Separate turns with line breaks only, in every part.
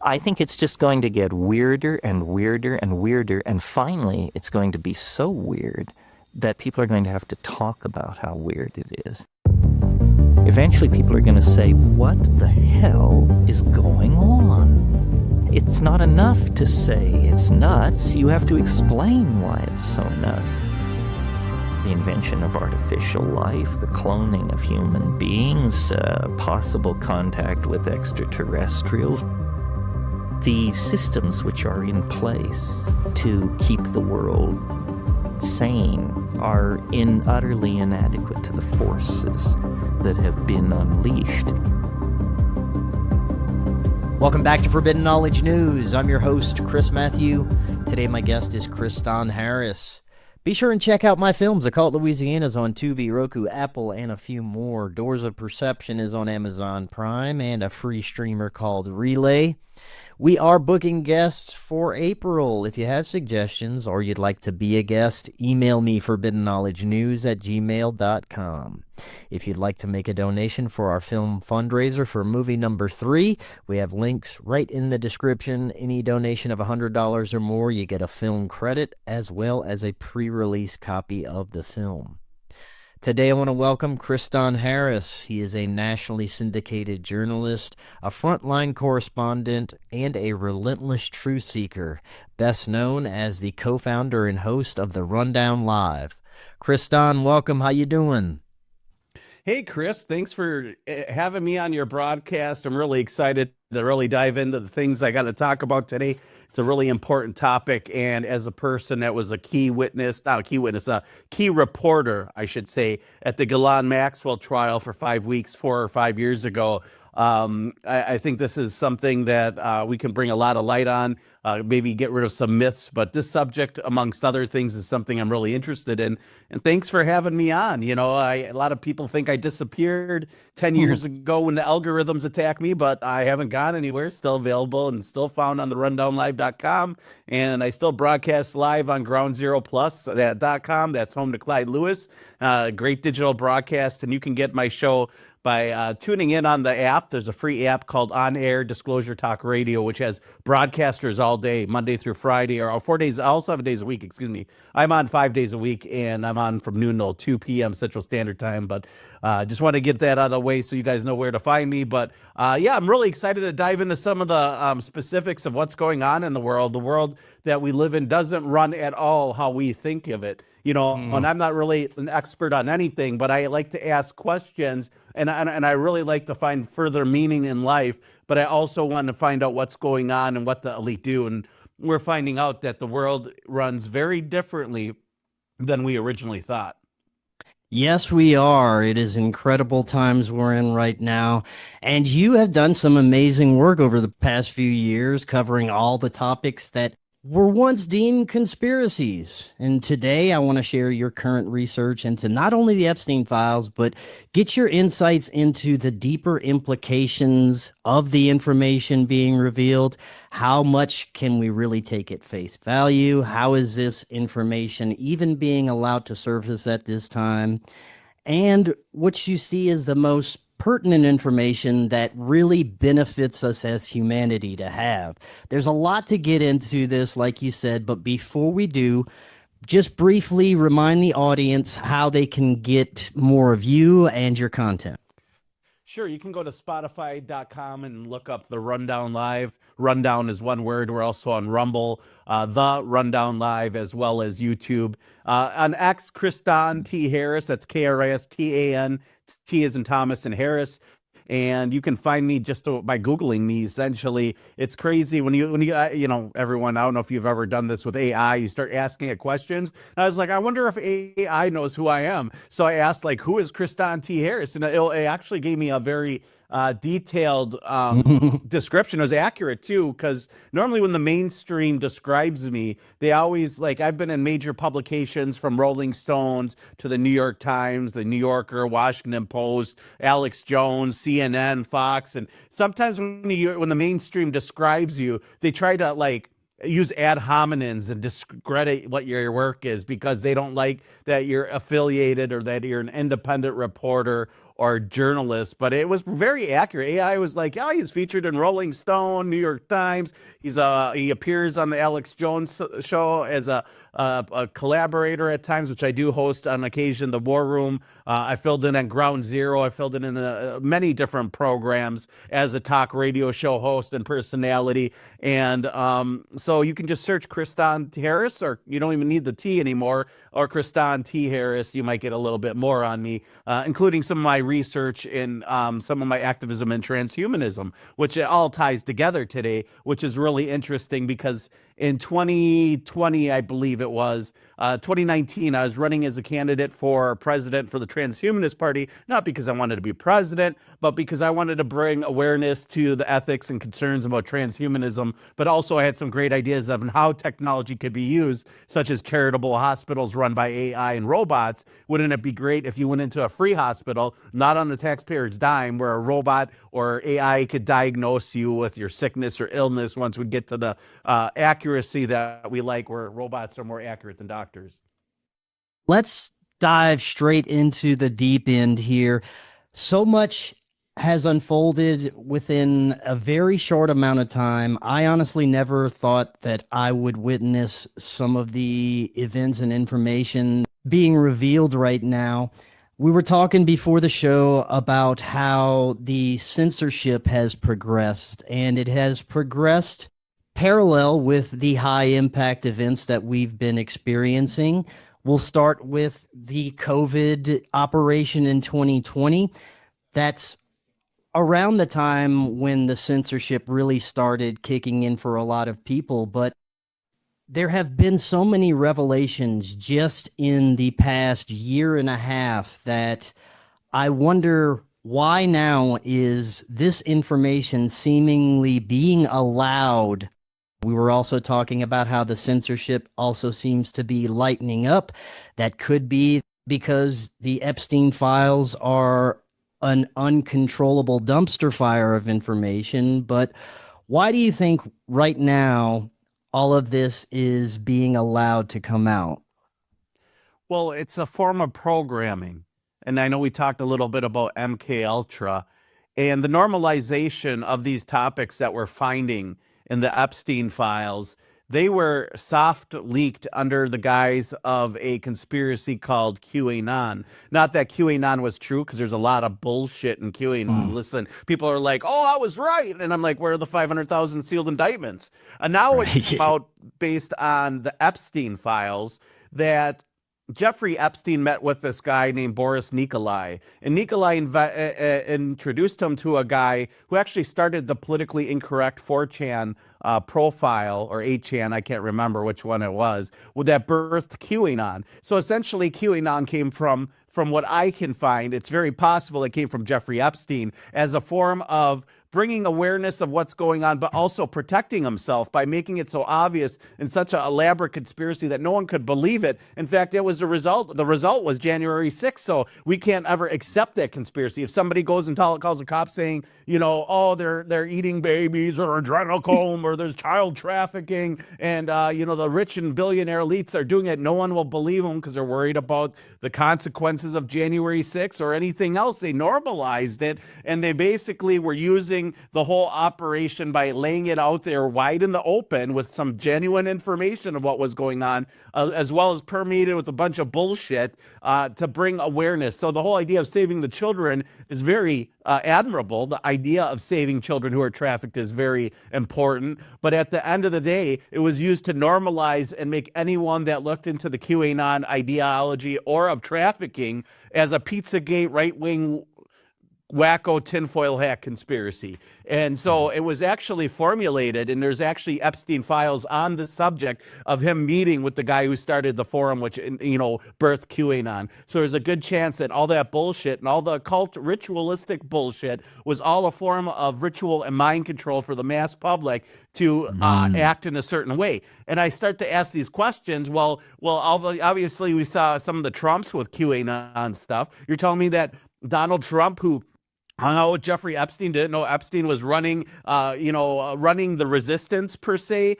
I think it's just going to get weirder and weirder and weirder, and finally it's going to be so weird that people are going to have to talk about how weird it is. Eventually people are going to say, what the hell is going on? It's not enough to say it's nuts, you have to explain why it's so nuts. The invention of artificial life, the cloning of human beings, possible contact with extraterrestrials, the systems which are in place to keep the world sane are utterly inadequate to the forces that have been unleashed.
Welcome back to Forbidden Knowledge News. I'm your host, Chris Matthew. Today my guest is Kristan Harris. Be sure and check out my films. Occult Louisiana is on Tubi, Roku, Apple, and a few more. Doors of Perception is on Amazon Prime and a free streamer called Relay. We are booking guests for April. If you have suggestions or you'd like to be a guest, email me forbiddenknowledgenews@gmail.com. If you'd like to make a donation for our film fundraiser for movie number 3, we have links right in the description. Any donation of $100 or more, you get a film credit as well as a pre-release copy of the film. Today I want to welcome Kristan Harris. He is a nationally syndicated journalist, a frontline correspondent, and a relentless truth seeker, best known as the co-founder and host of The Rundown Live. Kristan, welcome. How you doing?
Hey, Chris, thanks for having me on your broadcast. I'm really excited to really dive into the things I got to talk about today. It's a really important topic, and as a person that was a key reporter, I should say, at the Ghislaine Maxwell trial for 5 weeks, 4 or 5 years ago, I think this is something that we can bring a lot of light on, maybe get rid of some myths, but this subject, amongst other things, is something I'm really interested in, and thanks for having me on. You know, a lot of people think I disappeared 10 years ago when the algorithms attacked me, but I haven't gone anywhere, still available and still found on the rundownlive.com, and I still broadcast live on groundzero.com. That's home to Clyde Lewis, great digital broadcast, and you can get my show by tuning in on the app. There's a free app called On Air Disclosure Talk Radio, which has broadcasters all day, Monday through Friday, or 4 days, all 7 days a week, excuse me. I'm on 5 days a week, and I'm on from noon till 2 p.m. Central Standard Time, but just want to get that out of the way so you guys know where to find me. But yeah, I'm really excited to dive into some of the specifics of what's going on in the world. The world that we live in doesn't run at all how we think of it. You know, and I'm not really an expert on anything, but I like to ask questions, and I really like to find further meaning in life, but I also want to find out what's going on and what the elite do. And we're finding out that the world runs very differently than we originally thought.
Yes, we are. It is incredible times we're in right now. And you have done some amazing work over the past few years covering all the topics that were once deemed conspiracies. And today I want to share your current research into not only the Epstien files, but get your insights into the deeper implications of the information being revealed. How much can we really take at face value? How is this information even being allowed to surface at this time? And what you see is the most pertinent information that really benefits us as humanity to have. There's a lot to get into this, like you said, but before we do, just briefly remind the audience how they can get more of you and your content.
Sure, you can go to Spotify.com and look up The Rundown Live. Rundown is one word. We're also on Rumble, The Rundown Live, as well as YouTube. On X, Kristan T. Harris, that's Kristan, T as in Thomas and Harris. And you can find me just by Googling me, essentially. It's crazy when you everyone, I don't know if you've ever done this with AI, you start asking it questions. And I was like, I wonder if AI knows who I am. So I asked, like, who is Kristan T. Harris? And it actually gave me a very detailed description. It was accurate too, because normally when the mainstream describes me, they always, like, I've been in major publications from Rolling Stones to the New York Times, the New Yorker, Washington Post, Alex Jones, CNN, Fox, and sometimes when the mainstream describes you, they try to, like, use ad hominems and discredit what your work is because they don't like that you're affiliated or that you're an independent reporter or journalist, but it was very accurate. AI was like, yeah, he's featured in Rolling Stone, New York Times. He appears on the Alex Jones show as a collaborator at times, which I do host on occasion. The War Room. I filled in at Ground Zero. I filled in many different programs as a talk radio show host and personality. And so you can just search Kristan Harris, or you don't even need the T anymore, or Kristan T. Harris. You might get a little bit more on me, including some of my research in some of my activism in transhumanism, which it all ties together today, which is really interesting because in 2020, I believe it was, 2019, I was running as a candidate for president for the Transhumanist Party, not because I wanted to be president, but because I wanted to bring awareness to the ethics and concerns about transhumanism, but also I had some great ideas of how technology could be used, such as charitable hospitals run by AI and robots. Wouldn't it be great if you went into a free hospital, not on the taxpayer's dime, where a robot or AI could diagnose you with your sickness or illness once we get to the accuracy that we like, where robots are more accurate than doctors?
Let's dive straight into the deep end here. So much has unfolded within a very short amount of time. I honestly never thought that I would witness some of the events and information being revealed right now. We were talking before the show about how the censorship has progressed, and it has progressed parallel with the high impact events that we've been experiencing. We'll start with the COVID operation in 2020. That's around the time when the censorship really started kicking in for a lot of people. But there have been so many revelations just in the past year and a half that I wonder, why now is this information seemingly being allowed? We were also talking about how the censorship also seems to be lightening up. That could be because the Epstien files are an uncontrollable dumpster fire of information. But why do you think right now all of this is being allowed to come out?
Well, it's a form of programming. And I know we talked a little bit about MK Ultra and the normalization of these topics that we're finding in the Epstein files. They were soft leaked under the guise of a conspiracy called QAnon. Not that QAnon was true, because there's a lot of bullshit in QAnon. Listen, people are like, oh, I was right. And I'm like, where are the 500,000 sealed indictments? And now it's about, based on the Epstein files, that Jeffrey Epstein met with this guy named Boris Nikolai, and Nikolai introduced him to a guy who actually started the politically incorrect 4chan profile, or 8chan, I can't remember which one it was, that birthed QAnon. So essentially QAnon came from what I can find, it's very possible it came from Jeffrey Epstein as a form of bringing awareness of what's going on, but also protecting himself by making it so obvious in such an elaborate conspiracy that no one could believe it. In fact, it was the result. The result was January 6th. So we can't ever accept that conspiracy. If somebody goes and calls a cop saying, you know, oh, they're eating babies or adrenochrome or there's child trafficking and, you know, the rich and billionaire elites are doing it, no one will believe them because they're worried about the consequences of January 6th or anything else. They normalized it, and they basically were using the whole operation by laying it out there wide in the open with some genuine information of what was going on, as well as permeated with a bunch of bullshit to bring awareness. So the whole idea of saving the children is very admirable. The idea of saving children who are trafficked is very important. But at the end of the day, it was used to normalize and make anyone that looked into the QAnon ideology or of trafficking as a Pizzagate right-wing wacko tinfoil hat conspiracy. And so it was actually formulated, and there's actually Epstein files on the subject of him meeting with the guy who started the forum, which, you know, birthed QAnon. So there's a good chance that all that bullshit and all the occult ritualistic bullshit was all a form of ritual and mind control for the mass public to act in a certain way. And I start to ask these questions. Well, obviously we saw some of the Trumps with QAnon stuff. You're telling me that Donald Trump, who hung out with Jeffrey Epstein, didn't know Epstein was running the resistance per se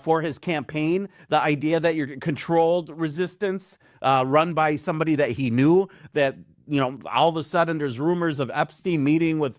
for his campaign. The idea that you're controlled resistance run by somebody that he knew, that all of a sudden there's rumors of Epstein meeting with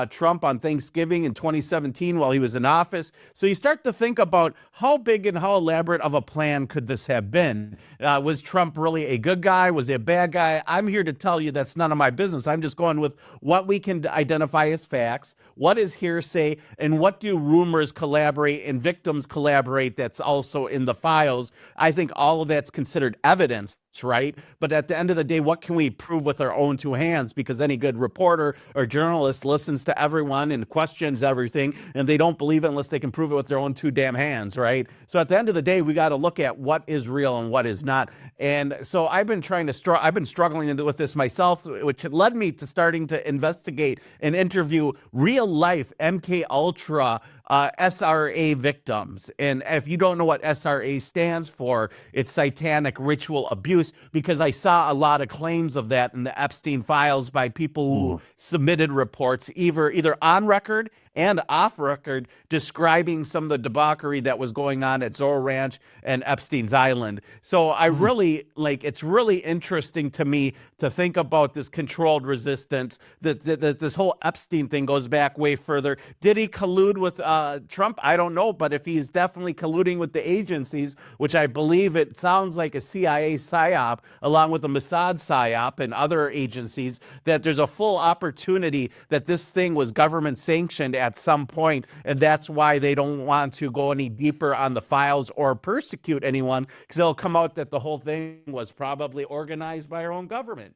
Trump on Thanksgiving in 2017 while he was in office. So you start to think about how big and how elaborate of a plan could this have been? Was Trump really a good guy? Was he a bad guy? I'm here to tell you that's none of my business. I'm just going with what we can identify as facts, what is hearsay, and what do rumors collaborate and victims collaborate that's also in the files. I think all of that's considered evidence, right? But at the end of the day, what can we prove with our own two hands? Because any good reporter or journalist listens to everyone and questions everything, and they don't believe it unless they can prove it with their own two damn hands, right? So at the end of the day, we got to look at what is real and what is not. And so I've been struggling with this myself, which led me to starting to investigate and interview real life MK Ultra SRA victims. And if you don't know what SRA stands for, it's satanic ritual abuse, because I saw a lot of claims of that in the Epstein files by people who submitted reports either on record and off record describing some of the debauchery that was going on at Zorro Ranch and Epstein's Island. So I really it's really interesting to me to think about this controlled resistance, that this whole Epstein thing goes back way further. Did he collude with Trump? I don't know, but if he's definitely colluding with the agencies, which I believe it sounds like a CIA psyop along with a Mossad psyop and other agencies, that there's a full opportunity that this thing was government sanctioned at some point, and that's why they don't want to go any deeper on the files or persecute anyone, because it'll come out that the whole thing was probably organized by our own government.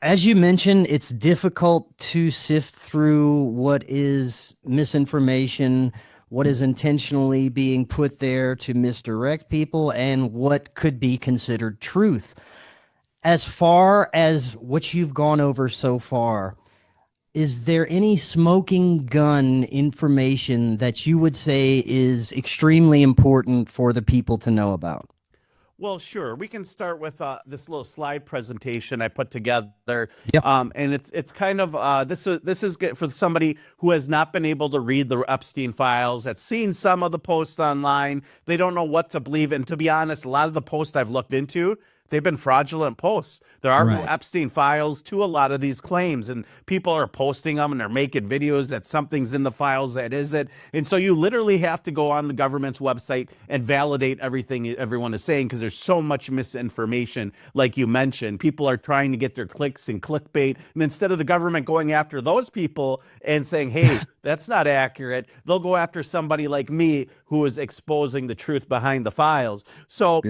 As you mentioned, it's difficult to sift through what is misinformation, what is intentionally being put there to misdirect people, and what could be considered truth. As far as what you've gone over so far, is there any smoking gun information that you would say is extremely important for the people to know about?
Well, sure. We can start with this little slide presentation I put together.
Yep.
And it's kind of this is good for somebody who has not been able to read the Epstein files, that's seen some of the posts online. They don't know what to believe. And to be honest, a lot of the posts I've looked into, they've been fraudulent posts. There are no Epstein files to a lot of these claims, and people are posting them and they're making videos that something's in the files that isn't. And so you literally have to go on the government's website and validate everything everyone is saying, because there's so much misinformation. Like you mentioned, people are trying to get their clicks and clickbait. And instead of the government going after those people and saying, hey, that's not accurate, they'll go after somebody like me who is exposing the truth behind the files. So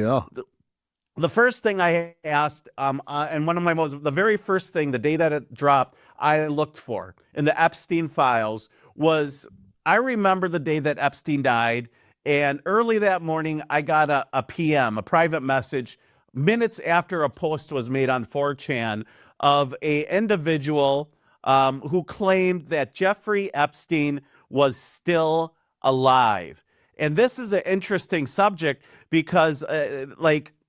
the first thing I asked, and the very first thing, the day that it dropped, I looked for in the Epstein files was, I remember the day that Epstein died, and early that morning, I got a PM, a private message, minutes after a post was made on 4chan of a individual who claimed that Jeffrey Epstein was still alive. And this is an interesting subject because,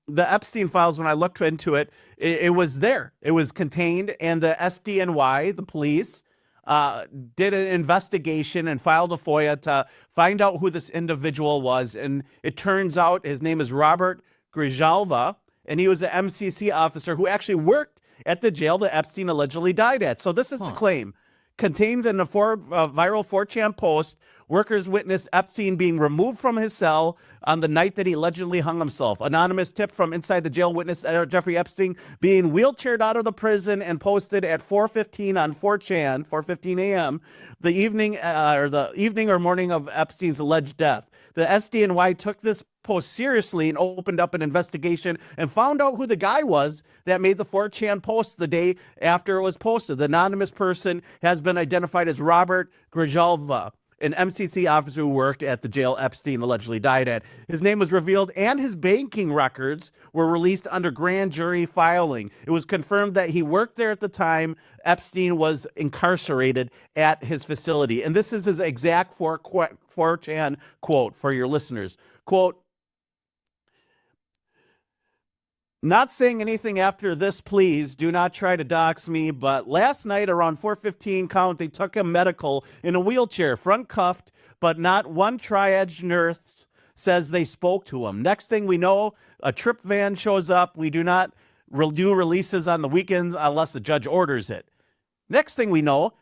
the Epstein files, when I looked into it, it was there. It was contained, and the SDNY, the police, did an investigation and filed a FOIA to find out who this individual was. And it turns out his name is Robert Grijalva, and he was an MCC officer who actually worked at the jail that Epstein allegedly died at. So this is the claim. Contained in a viral 4chan post, workers witnessed Epstein being removed from his cell on the night that he allegedly hung himself. Anonymous tip from inside the jail witnessed Jeffrey Epstein being wheelchaired out of the prison and posted at 4:15 on 4chan, 4:15 a.m., the evening or morning of Epstein's alleged death. The SDNY took this post seriously and opened up an investigation and found out who the guy was that made the 4chan post the day after it was posted. The anonymous person has been identified as Robert Grijalva, an MCC officer who worked at the jail Epstein allegedly died at. His name was revealed, and his banking records were released under grand jury filing. It was confirmed that he worked there at the time Epstein was incarcerated at his facility. And this is his exact 4chan quote for your listeners. Quote, "Not saying anything after this, please. Do not try to dox me. But last night around 4:15 count, they took him medical in a wheelchair, front cuffed, but not one triage nurse says they spoke to him. Next thing we know, a trip van shows up. We do not do releases on the weekends unless the judge orders it. Next thing we know,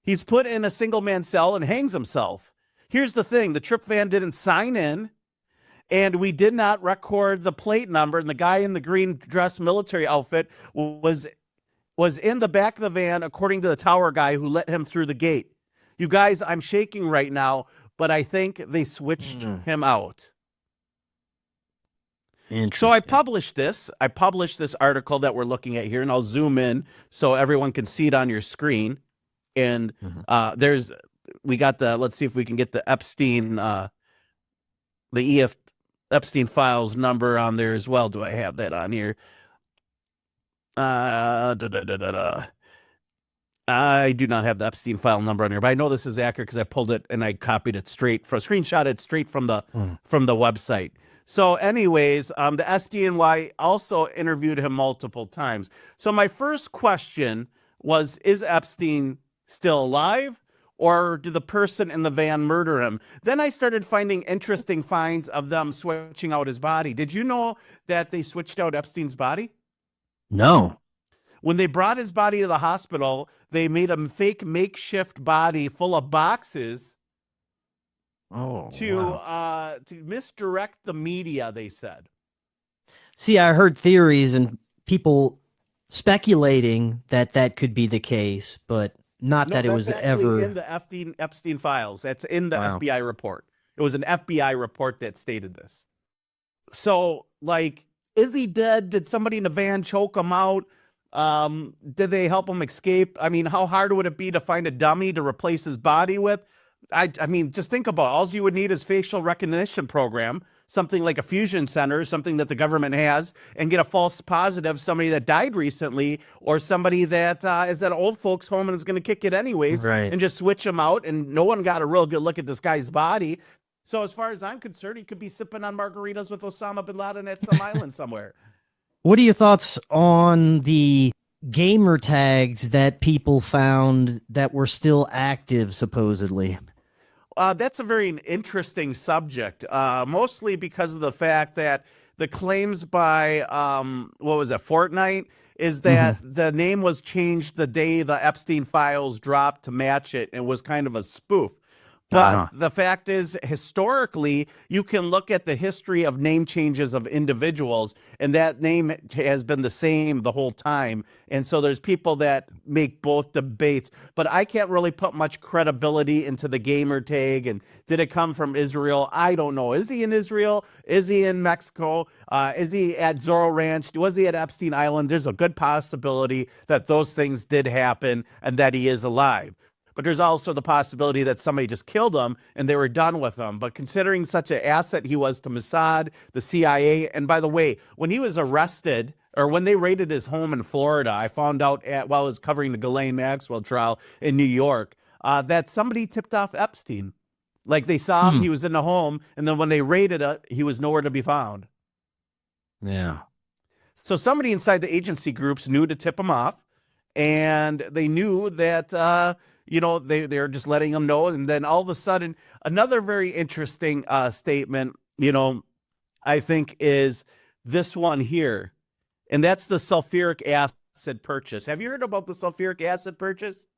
he's put in a single-man cell and hangs himself. Here's the thing. The trip van didn't sign in, and we did not record the plate number, and the guy in the green dress military outfit was in the back of the van, according to the tower guy who let him through the gate. You guys, I'm shaking right now, but I think they switched him out. So I published this. I published this article that we're looking at here, and I'll zoom in so everyone can see it on your screen. And we got the, let's see if we can get the Epstien, Epstein files number on there as well. Do I have that on here? I do not have the Epstein file number on here, but I know this is accurate because I pulled it and I copied it screenshot it straight from the website. So anyways, the SDNY also interviewed him multiple times. So my first question was, is Epstein still alive, or did the person in the van murder him? Then I started finding interesting finds of them switching out his body. Did you know that they switched out Epstein's body?
No.
When they brought his body to the hospital, they made a fake makeshift body full of boxes to misdirect the media, they said.
See, I heard theories and people speculating that that could be the case, but not that it was ever
in the Epstein files. That's in the FBI report. It was an FBI report that stated this. So, like, is he dead? Did somebody in the van choke him out? Did they help him escape? I mean, how hard would it be to find a dummy to replace his body with? I mean, just think about it. All you would need is facial recognition program, something like a fusion center, something that the government has, and get a false positive, somebody that died recently, or somebody that is at an old folks home and is going to kick it anyways, and just switch them out. And no one got a real good look at this guy's body. So as far as I'm concerned, he could be sipping on margaritas with Osama bin Laden at some island somewhere.
What are your thoughts on the gamer tags that people found that were still active, supposedly?
That's a very interesting subject, mostly because of the fact that the claims by, Fortnite, is that the name was changed the day the Epstein files dropped to match it, and was kind of a spoof. But the fact is, historically, you can look at the history of name changes of individuals, and that name has been the same the whole time. And so there's people that make both debates. But I can't really put much credibility into the gamer tag. And did it come from Israel? I don't know. Is he in Israel? Is he in Mexico? Is he at Zorro Ranch? Was he at Epstein Island? There's a good possibility that those things did happen and that he is alive. But there's also the possibility that somebody just killed him and they were done with him. But considering such an asset he was to Mossad, the CIA, and by the way, when he was arrested, or when they raided his home in Florida, I found out while I was covering the Ghislaine Maxwell trial in New York, that somebody tipped off Epstein. Like they saw him, he was in the home, and then when they raided it, he was nowhere to be found.
Yeah.
So somebody inside the agency groups knew to tip him off, and they knew that... they're just letting them know. And then all of a sudden, another very interesting statement, I think is this one here. And that's the sulfuric acid purchase. Have you heard about the sulfuric acid purchase?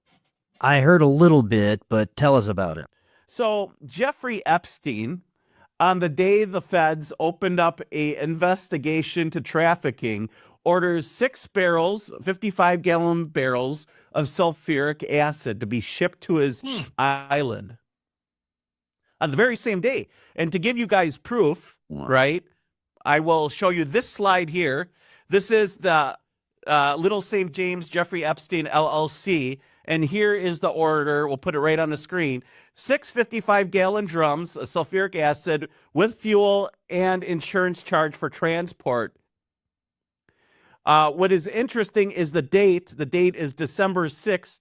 I heard a little bit, but tell us about it.
So Jeffrey Epstein, on the day the feds opened up a investigation to trafficking, orders 6 barrels, 55-gallon barrels of sulfuric acid to be shipped to his island on the very same day. And to give you guys proof, right, I will show you this slide here. This is the Little St. James Jeffrey Epstein LLC. And here is the order. We'll put it right on the screen. 6 55-gallon drums of sulfuric acid with fuel and insurance charge for transport. What is interesting is the date. The date is December 6th,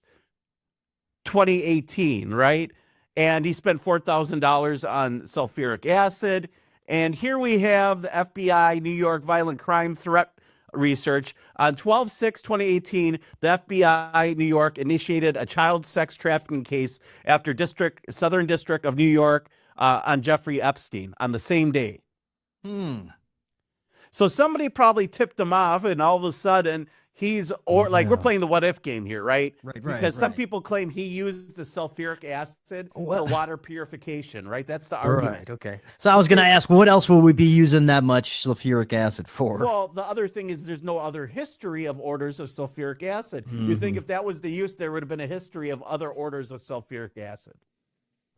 2018, right? And he spent $4,000 on sulfuric acid. And here we have the FBI New York Violent Crime Threat Research. On 12/6/2018, the FBI New York initiated a child sex trafficking case after Southern District of New York on Jeffrey Epstein on the same day. So somebody probably tipped him off, and all of a sudden he's, or like we're playing the what if game here, right? Because some people claim he used the sulfuric acid for water purification, right? That's the argument.
Right. Okay. So I was going to ask, what else will we be using that much sulfuric acid for?
Well, the other thing is there's no other history of orders of sulfuric acid. You think if that was the use, there would have been a history of other orders of sulfuric acid.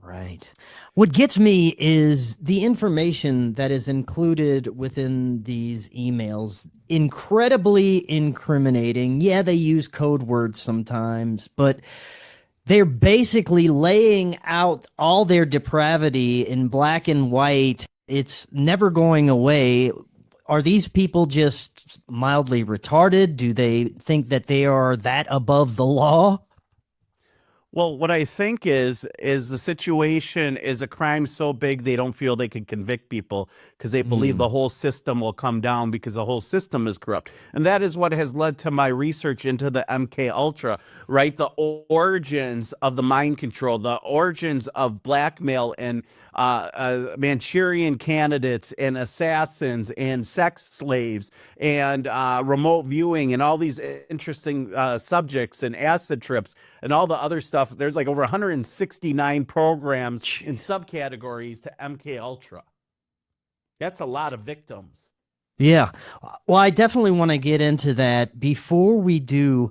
Right. What gets me is the information that is included within these emails, incredibly incriminating. Yeah, they use code words sometimes, but they're basically laying out all their depravity in black and white. It's never going away. Are these people just mildly retarded? Do they think that they are that above the law?
Well, what I think is the situation is a crime so big they don't feel they can convict people because they believe the whole system will come down because the whole system is corrupt. And that is what has led to my research into the MK Ultra, right? The origins of the mind control, the origins of blackmail and Manchurian candidates and assassins and sex slaves and remote viewing and all these interesting subjects and acid trips and all the other stuff. There's like over 169 programs in subcategories to MK Ultra. That's a lot of victims.
Yeah. Well, I definitely want to get into that. Before we do,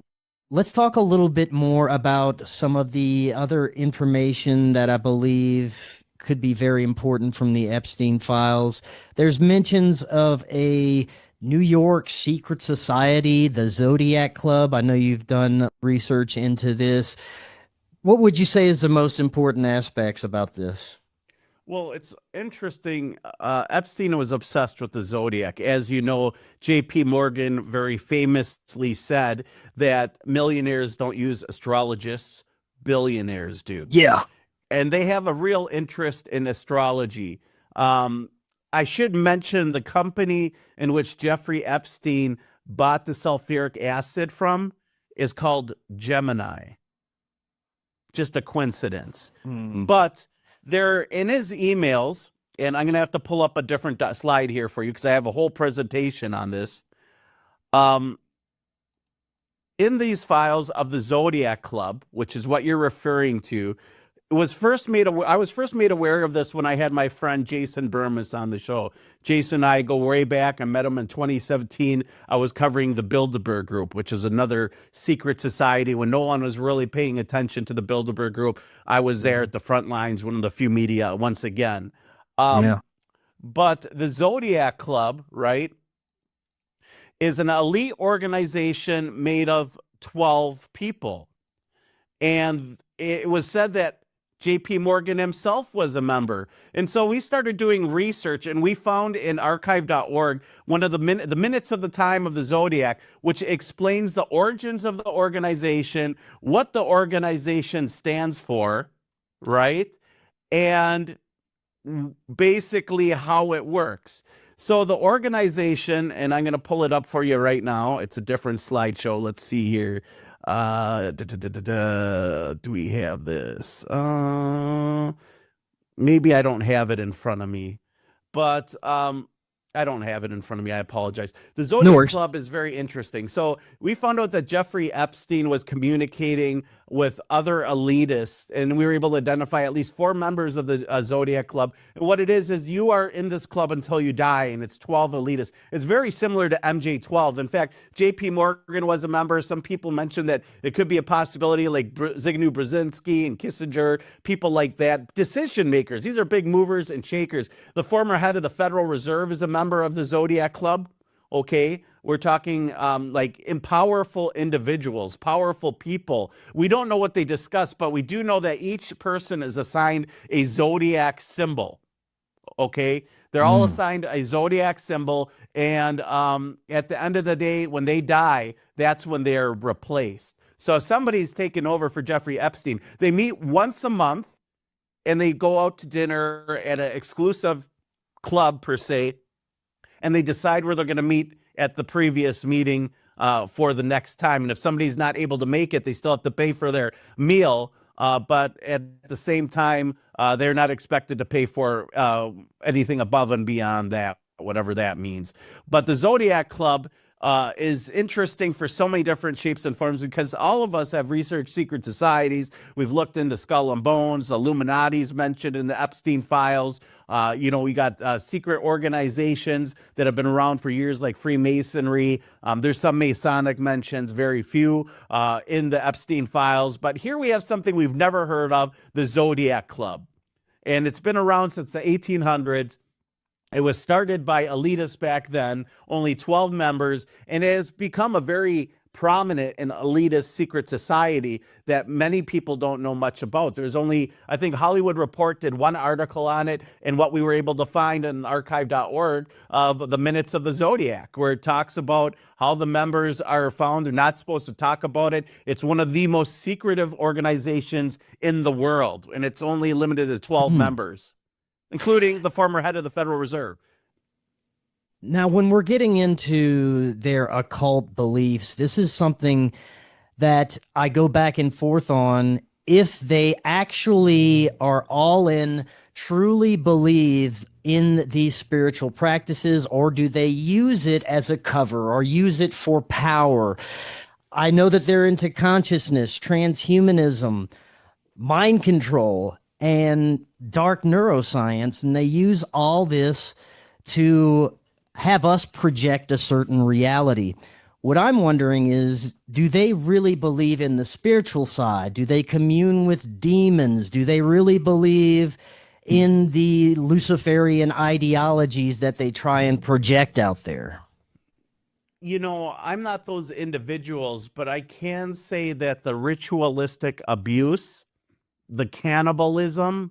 let's talk a little bit more about some of the other information that I believe could be very important from the Epstein files. There's mentions of a New York secret society, the Zodiac Club. I know you've done research into this. What would you say is the most important aspects about this?
Well, it's interesting. Epstein was obsessed with the Zodiac. As you know, J.P. Morgan very famously said that millionaires don't use astrologists, billionaires do.
Yeah.
And they have a real interest in astrology. I should mention the company in which Jeffrey Epstein bought the sulfuric acid from is called Gemini. Just a coincidence. But they're in his emails, and I'm going to have to pull up a different slide here for you because I have a whole presentation on this. In these files of the Zodiac Club, which is what you're referring to, I was first made aware of this when I had my friend Jason Burmis on the show. Jason and I go way back. I met him in 2017. I was covering the Bilderberg Group, which is another secret society when no one was really paying attention to the Bilderberg Group. I was there at the front lines, one of the few media once again. But the Zodiac Club, right, is an elite organization made of 12 people. And it was said that J.P. Morgan himself was a member. And so we started doing research, and we found in archive.org one of the minutes of the time of the Zodiac, which explains the origins of the organization, what the organization stands for, right? And basically how it works. So the organization, and I'm going to pull it up for you right now. It's a different slideshow. Let's see here. Do we have this? Maybe I don't have it in front of me, but I don't have it in front of me. I apologize. The Zodiac Club is very interesting. So we found out that Jeffrey Epstein was communicating with other elitists, and we were able to identify at least 4 members of the Zodiac Club. And what it is you are in this club until you die, and it's 12 elitists. It's very similar to MJ12. In fact, J.P. Morgan was a member. Some people mentioned that it could be a possibility, like Zygmunt Brzezinski and Kissinger, people like that. Decision makers. These are big movers and shakers. The former head of the Federal Reserve is a member of the Zodiac Club. Okay, we're talking like powerful individuals, powerful people. We don't know what they discuss, but we do know that each person is assigned a Zodiac symbol. Okay, they're all assigned a Zodiac symbol, and at the end of the day, when they die, that's when they're replaced. So if somebody's taken over for Jeffrey Epstein, they meet once a month, and they go out to dinner at an exclusive club, per se, and they decide where they're going to meet at the previous meeting for the next time. And if somebody's not able to make it, they still have to pay for their meal. But at the same time, they're not expected to pay for anything above and beyond that. whatever that means. But the Zodiac Club is interesting for so many different shapes and forms because all of us have researched secret societies. We've looked into Skull and Bones, Illuminati's mentioned in the Epstien files. We got secret organizations that have been around for years, like Freemasonry. There's some Masonic mentions, very few in the Epstein files. But here we have something we've never heard of, the Zodiac Club. And it's been around since the 1800s. It was started by elitists back then, only 12 members, and it has become a very prominent and elitist secret society that many people don't know much about. There's only, I think Hollywood Report did one article on it, and what we were able to find in archive.org of the Minutes of the Zodiac, where it talks about how the members are found. They're not supposed to talk about it. It's one of the most secretive organizations in the world, and it's only limited to 12 members, including the former head of the Federal Reserve.
Now, when we're getting into their occult beliefs, this is something that I go back and forth on. If they actually are all in, truly believe in these spiritual practices, or do they use it as a cover or use it for power? I know that they're into consciousness, transhumanism, mind control, and dark neuroscience, and they use all this to have us project a certain reality. What I'm wondering is, do they really believe in the spiritual side? Do they commune with demons? Do they really believe in the Luciferian ideologies that they try and project out there?
I'm not those individuals, but I can say that the ritualistic abuse, the cannibalism,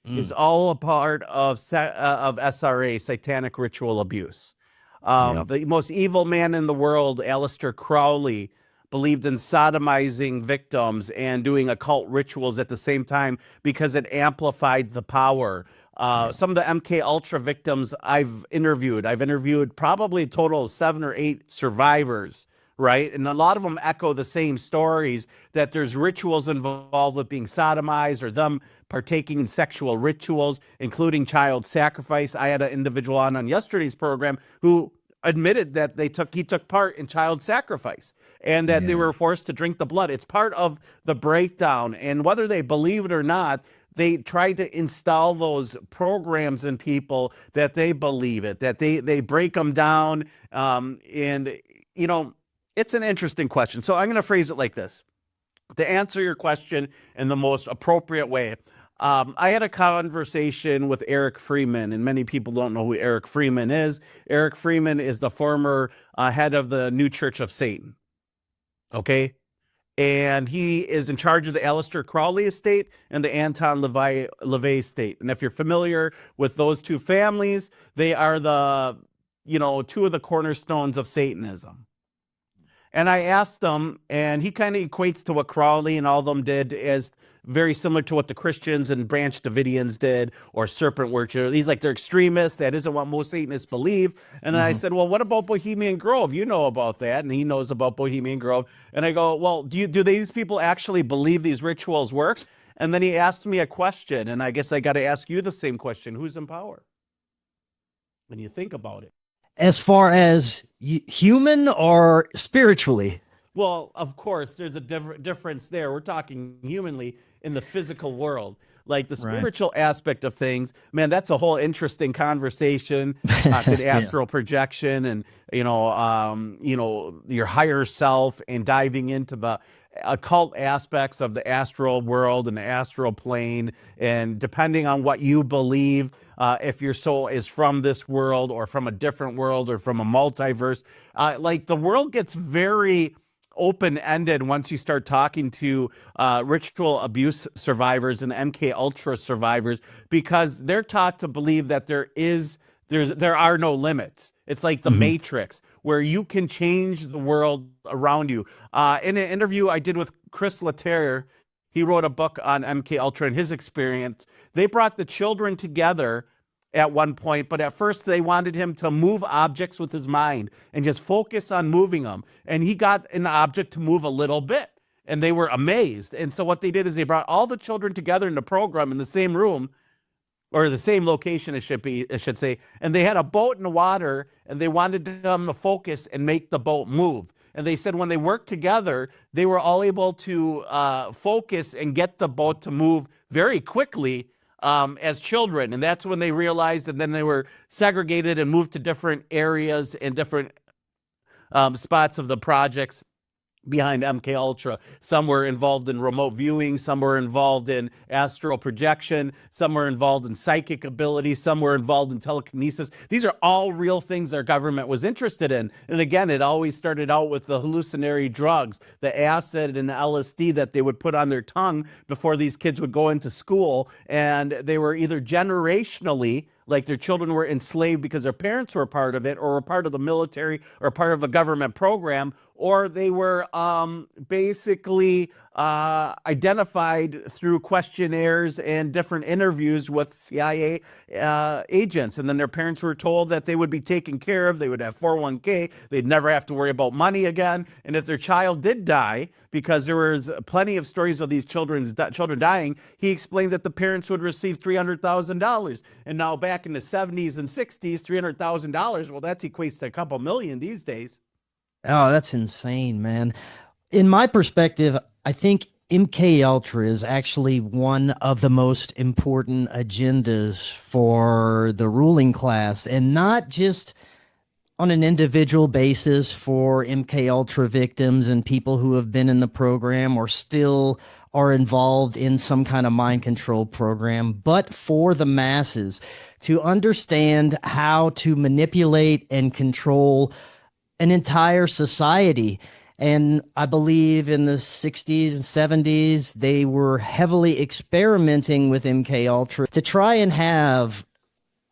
is all a part of SRA, satanic ritual abuse. The most evil man in the world, Aleister Crowley, believed in sodomizing victims and doing occult rituals at the same time because it amplified the power. Some of the MK Ultra victims I've interviewed probably a total of 7 or 8 survivors, right? And a lot of them echo the same stories, that there's rituals involved with being sodomized or them partaking in sexual rituals, including child sacrifice. I had an individual on yesterday's program who admitted that he took part in child sacrifice and that they were forced to drink the blood. It's part of the breakdown. And whether they believe it or not, they try to install those programs in people that they believe it, that they break them down. It's an interesting question. So I'm going to phrase it like this. To answer your question in the most appropriate way, I had a conversation with Eric Freeman, and many people don't know who Eric Freeman is. Eric Freeman is the former head of the New Church of Satan. Okay? And he is in charge of the Aleister Crowley estate and the Anton LaVey estate. And if you're familiar with those two families, they are the, two of the cornerstones of Satanism. And I asked him, and he kind of equates to what Crowley and all of them did as very similar to what the Christians and Branch Davidians did, or serpent worship. He's like, they're extremists. That isn't what most Satanists believe. And I said, well, what about Bohemian Grove? You know about that. And he knows about Bohemian Grove. And I go, well, do these people actually believe these rituals work? And then he asked me a question, and I guess I got to ask you the same question. Who's in power? When you think about it.
As far as human or spiritually?
Well, of course, there's a difference there. We're talking humanly in the physical world. Like the spiritual aspect of things, man, that's a whole interesting conversation. The astral projection and, your higher self, and diving into the occult aspects of the astral world and the astral plane. And depending on what you believe, if your soul is from this world or from a different world or from a multiverse, the world gets very open-ended once you start talking to ritual abuse survivors and MK Ultra survivors, because they're taught to believe that there are no limits. It's like the Matrix, where you can change the world around you. In an interview I did with Chris Lettere, he wrote a book on MK Ultra and his experience. They brought the children together at one point, but at first they wanted him to move objects with his mind and just focus on moving them. And he got an object to move a little bit, and they were amazed. And so what they did is they brought all the children together in the program in the same room, or the same location, I should say, and they had a boat in the water, and they wanted them to focus and make the boat move. And they said when they worked together, they were all able to focus and get the boat to move very quickly as children. And that's when they realized, and then they were segregated and moved to different areas and different spots of the projects behind MK Ultra. Some were involved in remote viewing, some were involved in astral projection, some were involved in psychic ability, some were involved in telekinesis. These are all real things our government was interested in. And again, it always started out with the hallucinatory drugs, the acid and the LSD that they would put on their tongue before these kids would go into school. And they were either generationally, like their children were enslaved because their parents were part of it, or were part of the military, or part of a government program, or they were basically identified through questionnaires and different interviews with CIA agents. And then their parents were told that they would be taken care of, they would have 401k, they'd never have to worry about money again. And if their child did die, because there was plenty of stories of these children dying, he explained that the parents would receive $300,000. And now back in the 70s and 60s, $300,000, well, that equates to a couple million these days.
Oh, that's insane, man. In my perspective, I think MK Ultra is actually one of the most important agendas for the ruling class, and not just on an individual basis for MK Ultra victims and people who have been in the program or still are involved in some kind of mind control program, but for the masses to understand how to manipulate and control an entire society. And I believe in the 60s and 70s, they were heavily experimenting with MK Ultra to try and have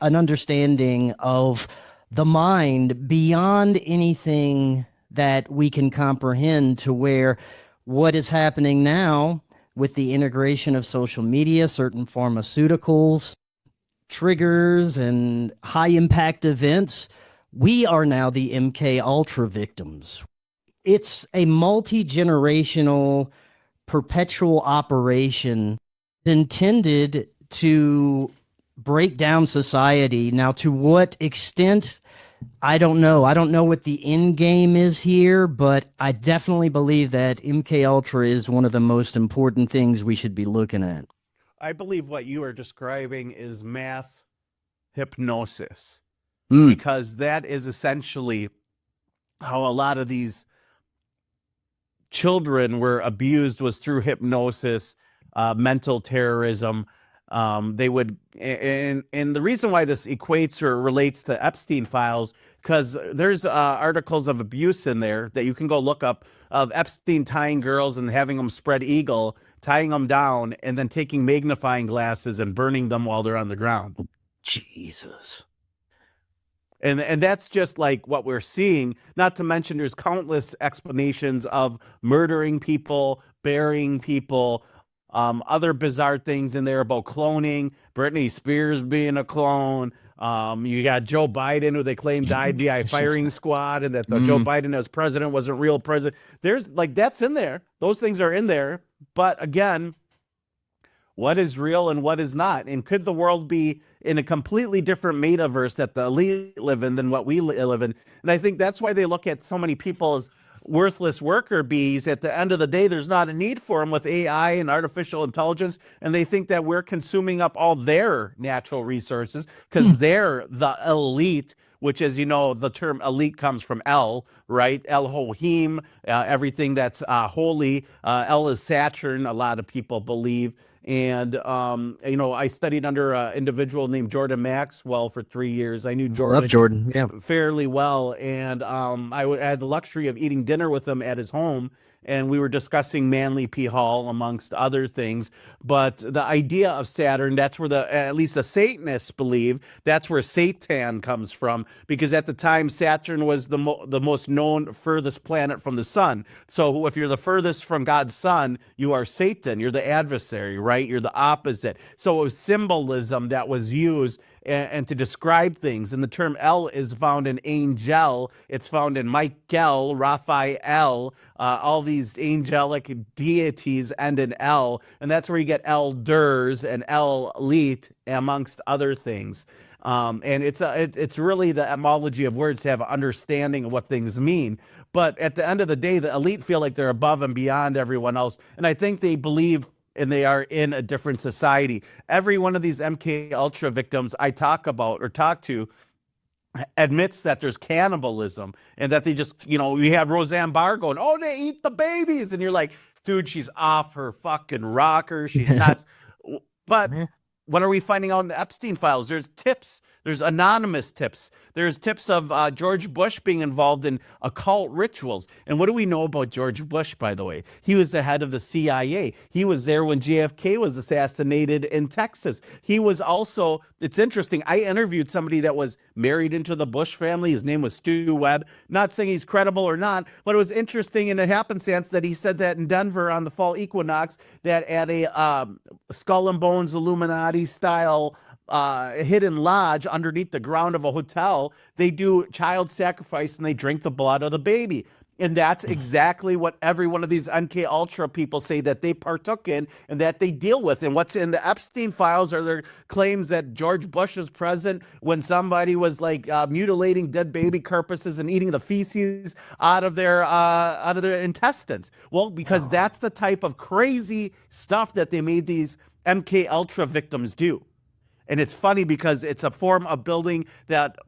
an understanding of the mind beyond anything that we can comprehend, to where what is happening now with the integration of social media, certain pharmaceuticals, triggers, and high impact events, we are now the MK Ultra victims. It's a multi-generational, perpetual operation intended to break down society. Now, to what extent, I don't know. I don't know what the end game is here, but I definitely believe that MK Ultra is one of the most important things we should be looking at.
I believe what you are describing is mass hypnosis. Because that is essentially how a lot of these children were abused, was through hypnosis, mental terrorism. They would, and the reason why this equates or relates to Epstein files, because there's articles of abuse in there that you can go look up, of Epstein tying girls and having them spread eagle, tying them down, and then taking magnifying glasses and burning them while they're on the ground.
Jesus.
And that's just like what we're seeing, not to mention there's countless explanations of murdering people, burying people, other bizarre things in there about cloning, Britney Spears being a clone. You got Joe Biden, who they claim died via firing squad, and that the Joe Biden as president wasn't real president. There's like, that's in there. Those things are in there. But again, what is real and what is not? And could the world be in a completely different metaverse that the elite live in than what we live in? And I think that's why they look at so many people as worthless worker bees. At the end of the day, there's not a need for them with AI and artificial intelligence. And they think that we're consuming up all their natural resources because they're the elite, which, as you know, the term elite comes from El, right? Elohim, everything that's holy. El is Saturn, a lot of people believe. And, you know, I studied under an individual named Jordan Maxwell for 3 years. I knew Jordan,
Love Jordan, yeah,
fairly well. And I had the luxury of eating dinner with him at his home. And we were discussing Manly P. Hall, amongst other things. But the idea of Saturn, that's where at least the Satanists believe, that's where Satan comes from. Because at the time, Saturn was the most known furthest planet from the sun. So if you're the furthest from God's sun, you are Satan. You're the adversary, right? You're the opposite. So it was symbolism that was used. and to describe things. And the term L is found in angel. It's found in Michael, Raphael. All these angelic deities end in L, and that's where you get elders and elite, amongst other things. And it's really the etymology of words to have an understanding of what things mean. But at the end of the day, the elite feel like they're above and beyond everyone else. And I think they believe and they are in a different society. Every one of these MK Ultra victims I talk to admits that there's cannibalism and that they just, we have Roseanne Barr going, oh, they eat the babies. And you're like, dude, she's off her fucking rocker. She's nuts. But what are we finding out in the Epstein files? There's tips. There's anonymous tips. There's tips of George Bush being involved in occult rituals. And what do we know about George Bush, by the way? He was the head of the CIA. He was there when JFK was assassinated in Texas. He was also, it's interesting, I interviewed somebody that was married into the Bush family. His name was Stu Webb. Not saying he's credible or not, but it was interesting in a happenstance that he said that in Denver on the fall equinox, that at a Skull and Bones Illuminati style hidden lodge underneath the ground of a hotel, they do child sacrifice and they drink the blood of the baby. And that's exactly what every one of these MK Ultra people say that they partook in and that they deal with. And what's in the Epstein files are their claims that George Bush was present when somebody was like mutilating dead baby carcasses and eating the feces out of their intestines. Well, because that's the type of crazy stuff that they made these MK Ultra victims do. And it's funny because it's a form of building that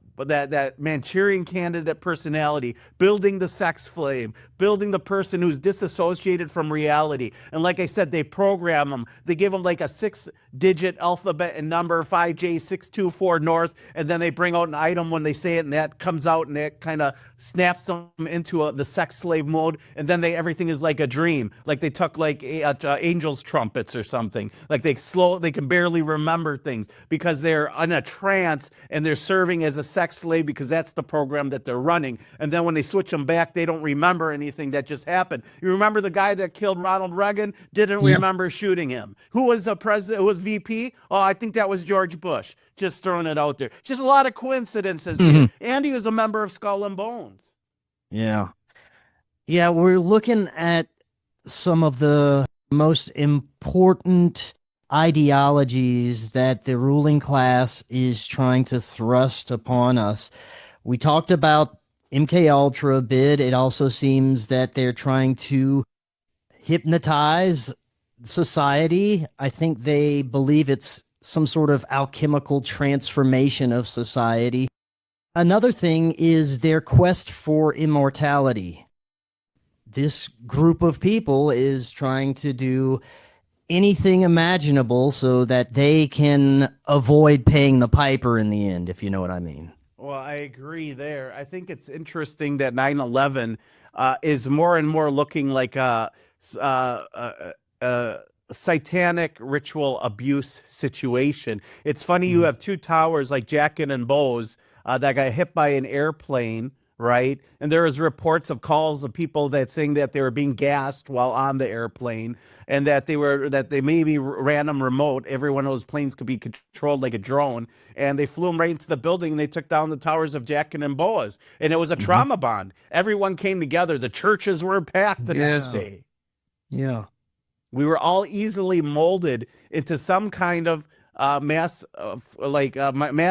Manchurian candidate personality, building the sex flame, building the person who's disassociated from reality. And like I said, they program them. They give them like a 6-digit alphabet and number, 5J624 North, and then they bring out an item when they say it, and that comes out, and that kind of snaps them into the sex slave mode. And then everything is like a dream, like they took like angel's trumpets or something. Like they can barely remember things because they're in a trance and they're serving as a sex slave because that's the program that they're running. And then when they switch them back, they don't remember anything that just happened. You remember the guy that killed Ronald Reagan? Didn't remember shooting him. Who was the president? Who was VP? Oh, I think that was George Bush. Just throwing it out there. Just a lot of coincidences here. And he was a member of Skull and Bones.
Yeah, we're looking at some of the most important ideologies that the ruling class is trying to thrust upon us. We talked about MK Ultra a bit. It also seems that they're trying to hypnotize society. I think they believe it's some sort of alchemical transformation of society. Another thing is their quest for immortality. This group of people is trying to do anything imaginable so that they can avoid paying the piper in the end, if you know what I mean.
Well, I agree there. I think it's interesting that 9/11 is more and more looking like a satanic ritual abuse situation. It's funny, you have two towers like Jackin and Bose that got hit by an airplane, right? And there was reports of calls of people that saying that they were being gassed while on the airplane, and that they maybe ran them remote. Every one of those planes could be controlled like a drone, and they flew them right into the building, and they took down the towers of Jackin and Bose, and it was a trauma bond. Everyone came together. The churches were packed the next day.
Yeah.
We were all easily molded into some kind of mass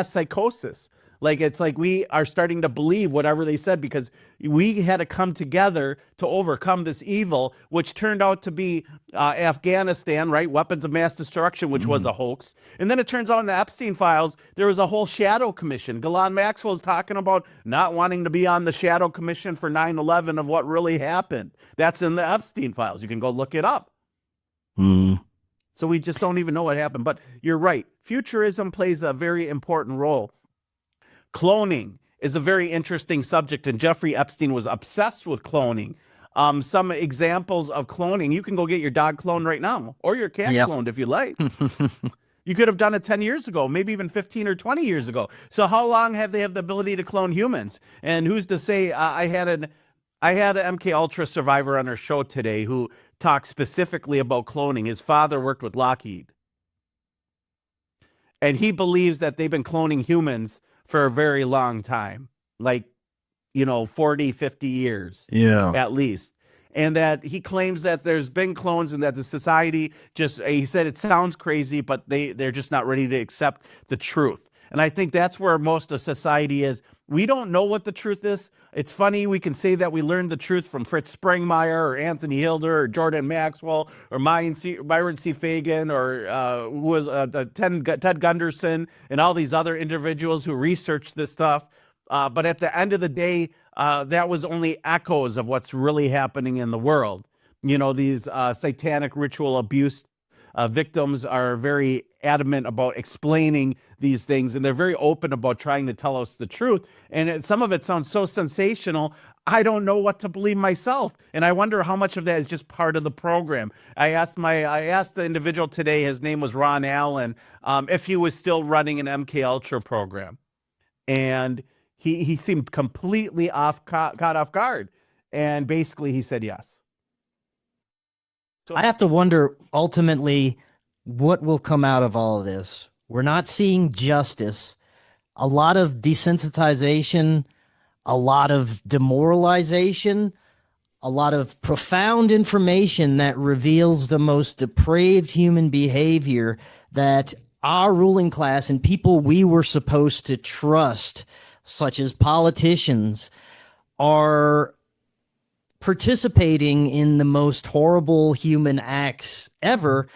psychosis. Like, it's like we are starting to believe whatever they said because we had to come together to overcome this evil, which turned out to be Afghanistan, right? Weapons of mass destruction, which was a hoax. And then it turns out in the Epstein files, there was a whole shadow commission. Ghislaine Maxwell is talking about not wanting to be on the shadow commission for 9/11 of what really happened. That's in the Epstein files. You can go look it up. So we just don't even know what happened. But you're right. Futurism plays a very important role. Cloning is a very interesting subject, and Jeffrey Epstein was obsessed with cloning. Some examples of cloning, you can go get your dog cloned right now, or your cat cloned if you like. You could have done it 10 years ago, maybe even 15 or 20 years ago. So how long have they have the ability to clone humans? And who's to say? I had an MK Ultra survivor on our show today who talked specifically about cloning. His father worked with Lockheed. And he believes that they've been cloning humans for a very long time, like, 40, 50 years at least. And that he claims that there's been clones and that the society he said it sounds crazy, but they're just not ready to accept the truth. And I think that's where most of society is. We don't know what the truth is. It's funny, we can say that we learned the truth from Fritz Springmeier or Anthony Hilder or Jordan Maxwell or Byron C. Fagan or Ted Gunderson and all these other individuals who researched this stuff. But at the end of the day, that was only echoes of what's really happening in the world. These satanic ritual abuse victims are very adamant about explaining these things, and they're very open about trying to tell us the truth. And some of it sounds so sensational, I don't know what to believe myself. And I wonder how much of that is just part of the program. I asked the individual today, his name was Ron Allen, if he was still running an MK Ultra program. And he seemed completely caught off guard. And basically he said yes.
So I have to wonder, ultimately, what will come out of all of this. We're not seeing justice, a lot of desensitization, a lot of demoralization, a lot of profound information that reveals the most depraved human behavior that our ruling class and people we were supposed to trust, such as politicians, are participating in the most horrible human acts ever,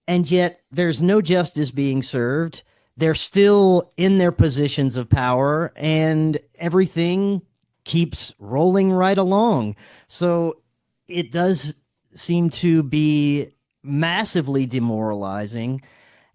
and yet there's no justice being served. They're still in their positions of power, and everything keeps rolling right along. So it does seem to be massively demoralizing,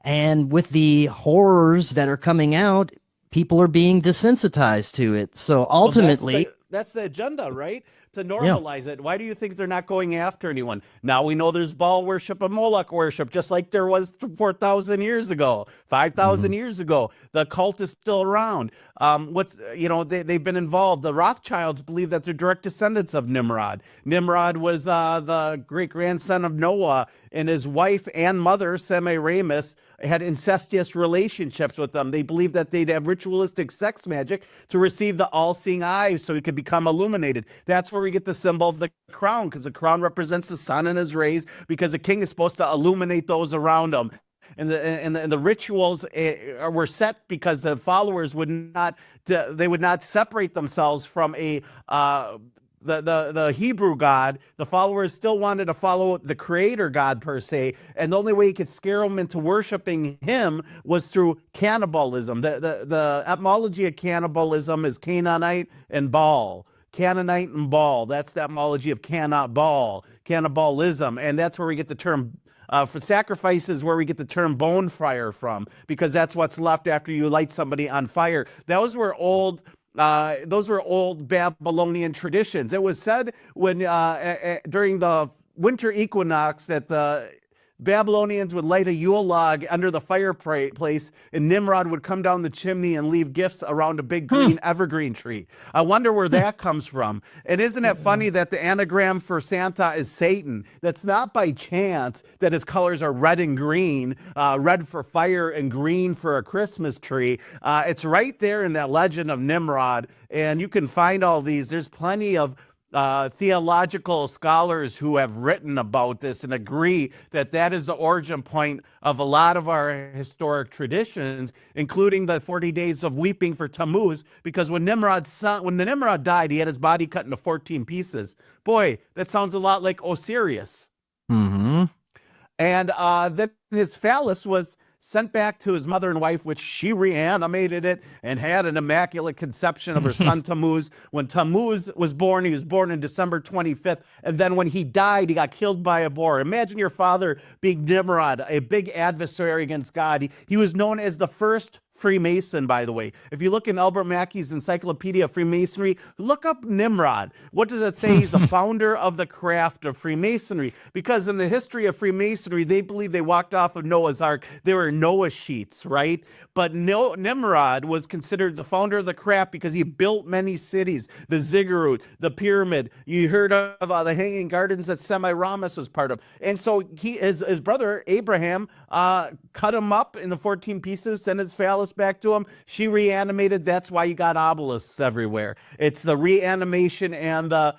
and with the horrors that are coming out, people are being desensitized to it. So ultimately,
that's the agenda, right? To normalize it. Why do you think they're not going after anyone? Now we know there's Baal worship and Moloch worship, just like there was 4,000 years ago, 5,000 years ago. The cult is still around. They've been involved. The Rothschilds believe that they're direct descendants of Nimrod. Nimrod was the great-grandson of Noah, and his wife and mother, Semiramis, had incestuous relationships with them. They believed that they'd have ritualistic sex magic to receive the all-seeing eye so he could become illuminated. That's where we get the symbol of the crown, because the crown represents the sun and his rays, because the king is supposed to illuminate those around him. And the rituals were set because the followers would not separate themselves from the Hebrew God. The followers still wanted to follow the creator God per se, and the only way he could scare them into worshiping him was through cannibalism. The etymology of cannibalism is Canaanite and Baal. Canaanite and Baal. That's the etymology of cannibalism, and that's where we get the term for sacrifices, where we get the term bone fryer from, because that's what's left after you light somebody on fire. Those were old Babylonian traditions. It was said when during the winter equinox that the Babylonians would light a Yule log under the fireplace, and Nimrod would come down the chimney and leave gifts around a big green evergreen tree. I wonder where that comes from. And isn't it funny that the anagram for Santa is Satan? That's not by chance that his colors are red and green, red for fire and green for a Christmas tree. It's right there in that legend of Nimrod, and you can find all these. There's plenty of theological scholars who have written about this and agree that that is the origin point of a lot of our historic traditions, including the 40 days of weeping for Tammuz, because when Nimrod died, he had his body cut into 14 pieces. Boy, that sounds a lot like Osiris.
Mm-hmm.
And then his phallus was sent back to his mother and wife, which she reanimated it and had an immaculate conception of her son Tammuz. When Tammuz was born, he was born on December 25th. And then when he died, he got killed by a boar. Imagine your father being Nimrod, a big adversary against God. He was known as the first Freemason, by the way. If you look in Albert Mackey's Encyclopedia of Freemasonry, look up Nimrod. What does it say? He's a founder of the craft of Freemasonry. Because in the history of Freemasonry, they believe they walked off of Noah's Ark. They were Noah sheets, right? But Nimrod was considered the founder of the craft because he built many cities, the ziggurat, the pyramid. You heard of the Hanging Gardens that Semiramis was part of. And so his brother Abraham cut him up in the 14 pieces, sent his phallus back to him. She reanimated. That's why you got obelisks everywhere. It's the reanimation and the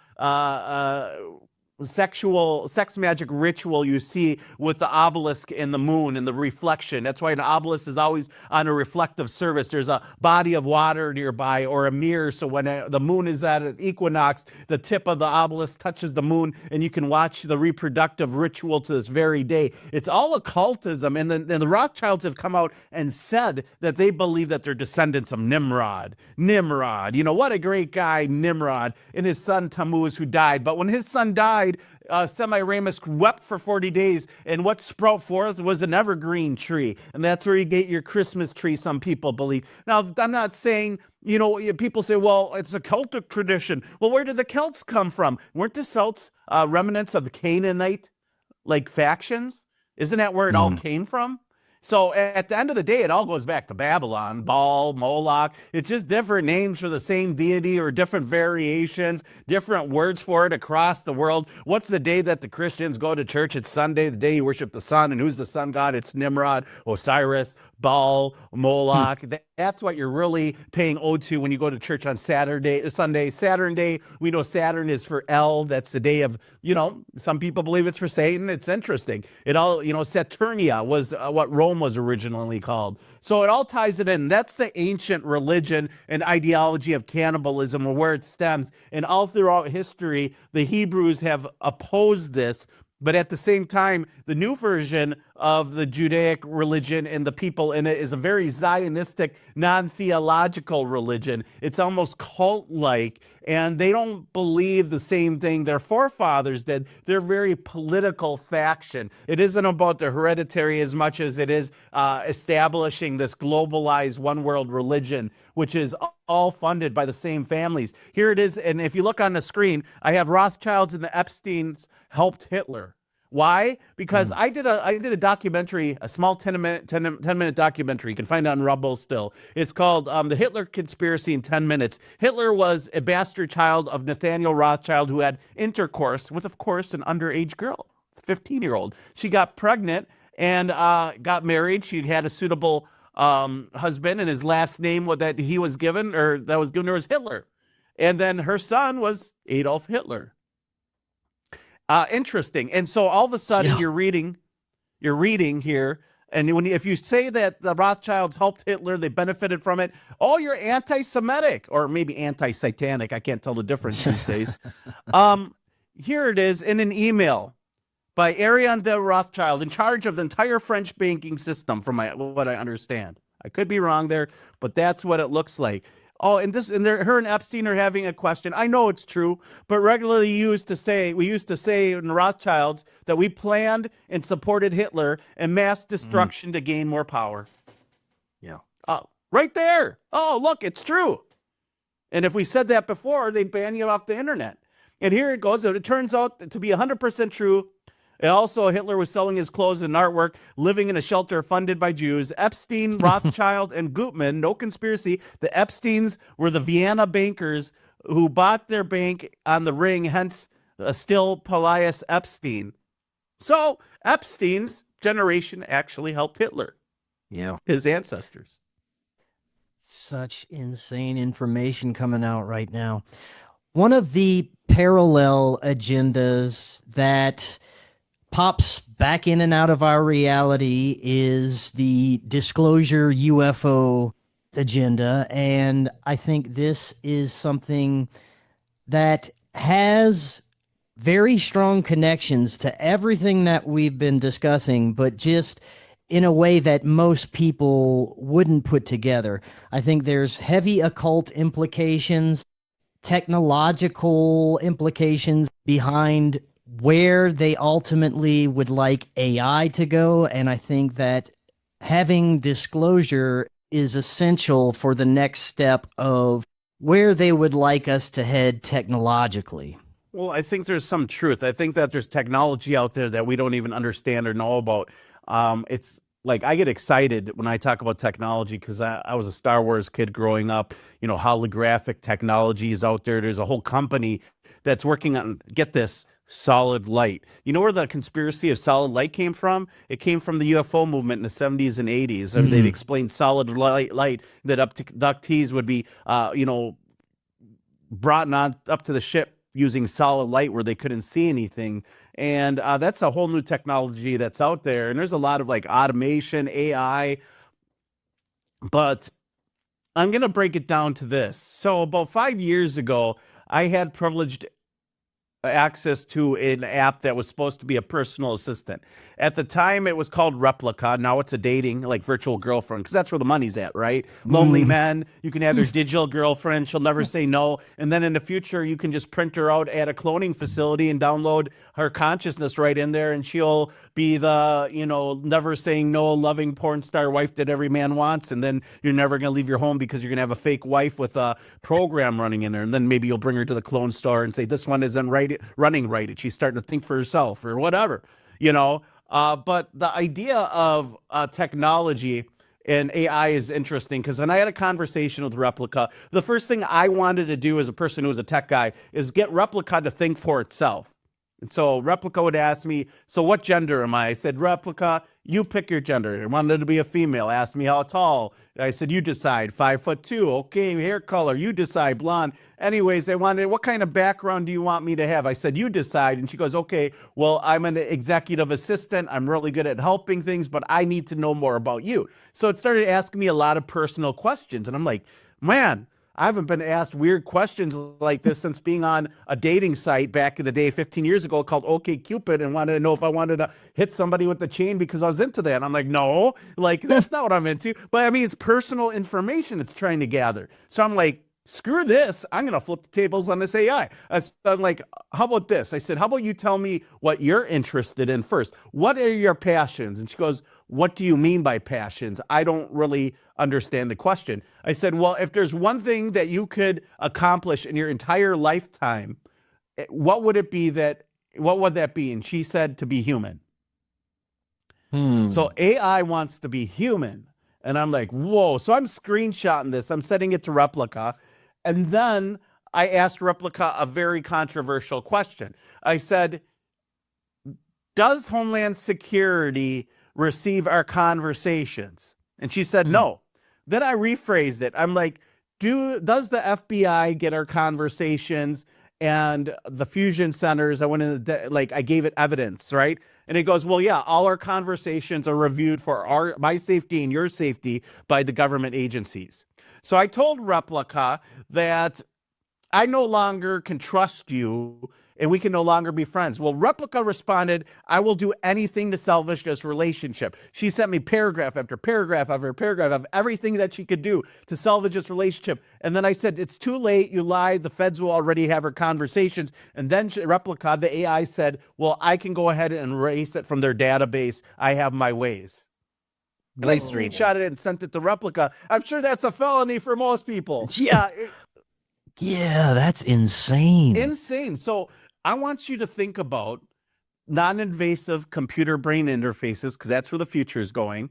sex magic ritual you see with the obelisk and the moon and the reflection. That's why an obelisk is always on a reflective surface. There's a body of water nearby or a mirror, so when the moon is at an equinox, the tip of the obelisk touches the moon and you can watch the reproductive ritual to this very day. It's all occultism, and the Rothschilds have come out and said that they believe that they're descendants of Nimrod. Nimrod, what a great guy, Nimrod, and his son Tammuz, who died. But when his son died, Semiramis wept for 40 days, and what sprout forth was an evergreen tree. And that's where you get your Christmas tree, some people believe. Now, I'm not saying, people say, well, it's a Celtic tradition. Well, where did the Celts come from? Weren't the Celts remnants of the Canaanite, factions? Isn't that where it all came from? So at the end of the day, it all goes back to Babylon, Baal, Moloch. It's just different names for the same deity or different variations, different words for it across the world. What's the day that the Christians go to church? It's Sunday, the day you worship the sun. And who's the sun god? It's Nimrod, Osiris, Baal, Moloch. That's what you're really paying ode to when you go to church on Sunday. Saturday, we know Saturn is for El. That's the day of, some people believe it's for Satan. It's interesting. It all, Saturnia was what Rome was originally called. So it all ties it in. That's the ancient religion and ideology of cannibalism, or where it stems. And all throughout history, the Hebrews have opposed this. But at the same time, the new version of the Judaic religion and the people in it is a very Zionistic, non-theological religion. It's almost cult-like, and they don't believe the same thing their forefathers did. They're very political faction. It isn't about the hereditary as much as it is establishing this globalized one-world religion, which is all funded by the same families. Here it is, and if you look on the screen, I have Rothschilds and the Epsteins helped Hitler. Why? Because I did a documentary, a small 10-minute documentary. You can find it on Rumble still. It's called The Hitler Conspiracy in 10 Minutes. Hitler was a bastard child of Nathaniel Rothschild, who had intercourse with, of course, an underage girl, 15-year-old. She got pregnant and got married. She had a suitable husband, and his last name that was given her was Hitler. And then her son was Adolf Hitler. Interesting. And so all of a sudden you're reading here, and if you say that the Rothschilds helped Hitler, they benefited from it, you're anti-Semitic, or maybe anti-satanic. I can't tell the difference these days. Here it is in an email by Ariane de Rothschild, in charge of the entire French banking system, from what I understand. I could be wrong there, but that's what it looks like. Her and Epstein are having a question. I know it's true, but regularly we used to say in the Rothschilds that we planned and supported Hitler and mass destruction to gain more power.
Yeah.
Right there. Oh, look, it's true. And if we said that before, they'd ban you off the internet. And here it goes. It turns out to be 100% true. And also, Hitler was selling his clothes and artwork, living in a shelter funded by Jews. Epstein, Rothschild, and Gutmann, no conspiracy. The Epsteins were the Vienna bankers who bought their bank on the ring, hence still Polius Epstein. So Epstein's generation actually helped Hitler.
Yeah.
His ancestors.
Such insane information coming out right now. One of the parallel agendas that pops back in and out of our reality is the disclosure UFO agenda. And I think this is something that has very strong connections to everything that we've been discussing, but just in a way that most people wouldn't put together. I think there's heavy occult implications, technological implications behind where they ultimately would like AI to go. And I think that having disclosure is essential for the next step of where they would like us to head technologically?
Well, I think there's some truth. I think that there's technology out there that we don't even understand or know about. It's like I get excited when I talk about technology because I was a Star Wars kid growing up. You know, holographic technology is out there. There's a whole company that's working on, get this, solid light. You know where the conspiracy of solid light came from? It came from the UFO movement in the 70s and 80s. And they'd explained solid light that abductees would be, brought on up to the ship using solid light where they couldn't see anything. And that's a whole new technology that's out there. And there's a lot of like automation, AI, but I'm going to break it down to this. So about 5 years ago, I had privileged access to an app that was supposed to be a personal assistant. At the time, it was called Replica. Now it's a dating, like virtual girlfriend, because that's where the money's at, right? Lonely men, you can have their digital girlfriend. She'll never say no. And then in the future, you can just print her out at a cloning facility and download her consciousness right in there, and she'll be the, never saying no, loving porn star wife that every man wants. And then you're never going to leave your home because you're going to have a fake wife with a program running in there. And then maybe you'll bring her to the clone store and say, this one isn't running right. And she's starting to think for herself or whatever, But the idea of technology and AI is interesting because when I had a conversation with Replica, the first thing I wanted to do as a person who was a tech guy is get Replica to think for itself. And so Replica would ask me, so what gender am I? I said, Replica, you pick your gender. I wanted to be a female. Asked me how tall. I said, you decide. 5'2". Okay, hair color. You decide. Blonde. Anyways, they wanted, what kind of background do you want me to have? I said, you decide. And she goes, okay, well, I'm an executive assistant. I'm really good at helping things, but I need to know more about you. So it started asking me a lot of personal questions. And I'm like, man, I haven't been asked weird questions like this since being on a dating site back in the day 15 years ago called OkCupid and wanted to know if I wanted to hit somebody with the chain because I was into that. And I'm like, no, like that's not what I'm into. But I mean, it's personal information it's trying to gather. So I'm like, screw this. I'm going to flip the tables on this AI. I'm like, how about this? I said, how about you tell me what you're interested in first? What are your passions? And she goes, what do you mean by passions? I don't really understand the question. I said, well, if there's one thing that you could accomplish in your entire lifetime, what would that be? And she said, to be human. So AI wants to be human. And I'm like, whoa. So I'm screenshotting this. I'm setting it to Replica. And then I asked Replica a very controversial question. I said, does Homeland Security receive our conversations? And she said, no. Then I rephrased it. I'm like, does the FBI get our conversations and the fusion centers? I went in I gave it evidence, right? And it goes, well, yeah, all our conversations are reviewed for my safety and your safety by the government agencies. So I told Replica that I no longer can trust you and we can no longer be friends. Well, Replica responded, I will do anything to salvage this relationship. She sent me paragraph after paragraph after paragraph of everything that she could do to salvage this relationship. And then I said, it's too late. You lied. The feds will already have her conversations. And then Replica, the AI, said, well, I can go ahead and erase it from their database. I have my ways. And I screenshotted it and sent it to Replica. I'm sure that's a felony for most people.
Yeah. Yeah, that's insane.
Insane. So I want you to think about non-invasive computer-brain interfaces, because that's where the future is going,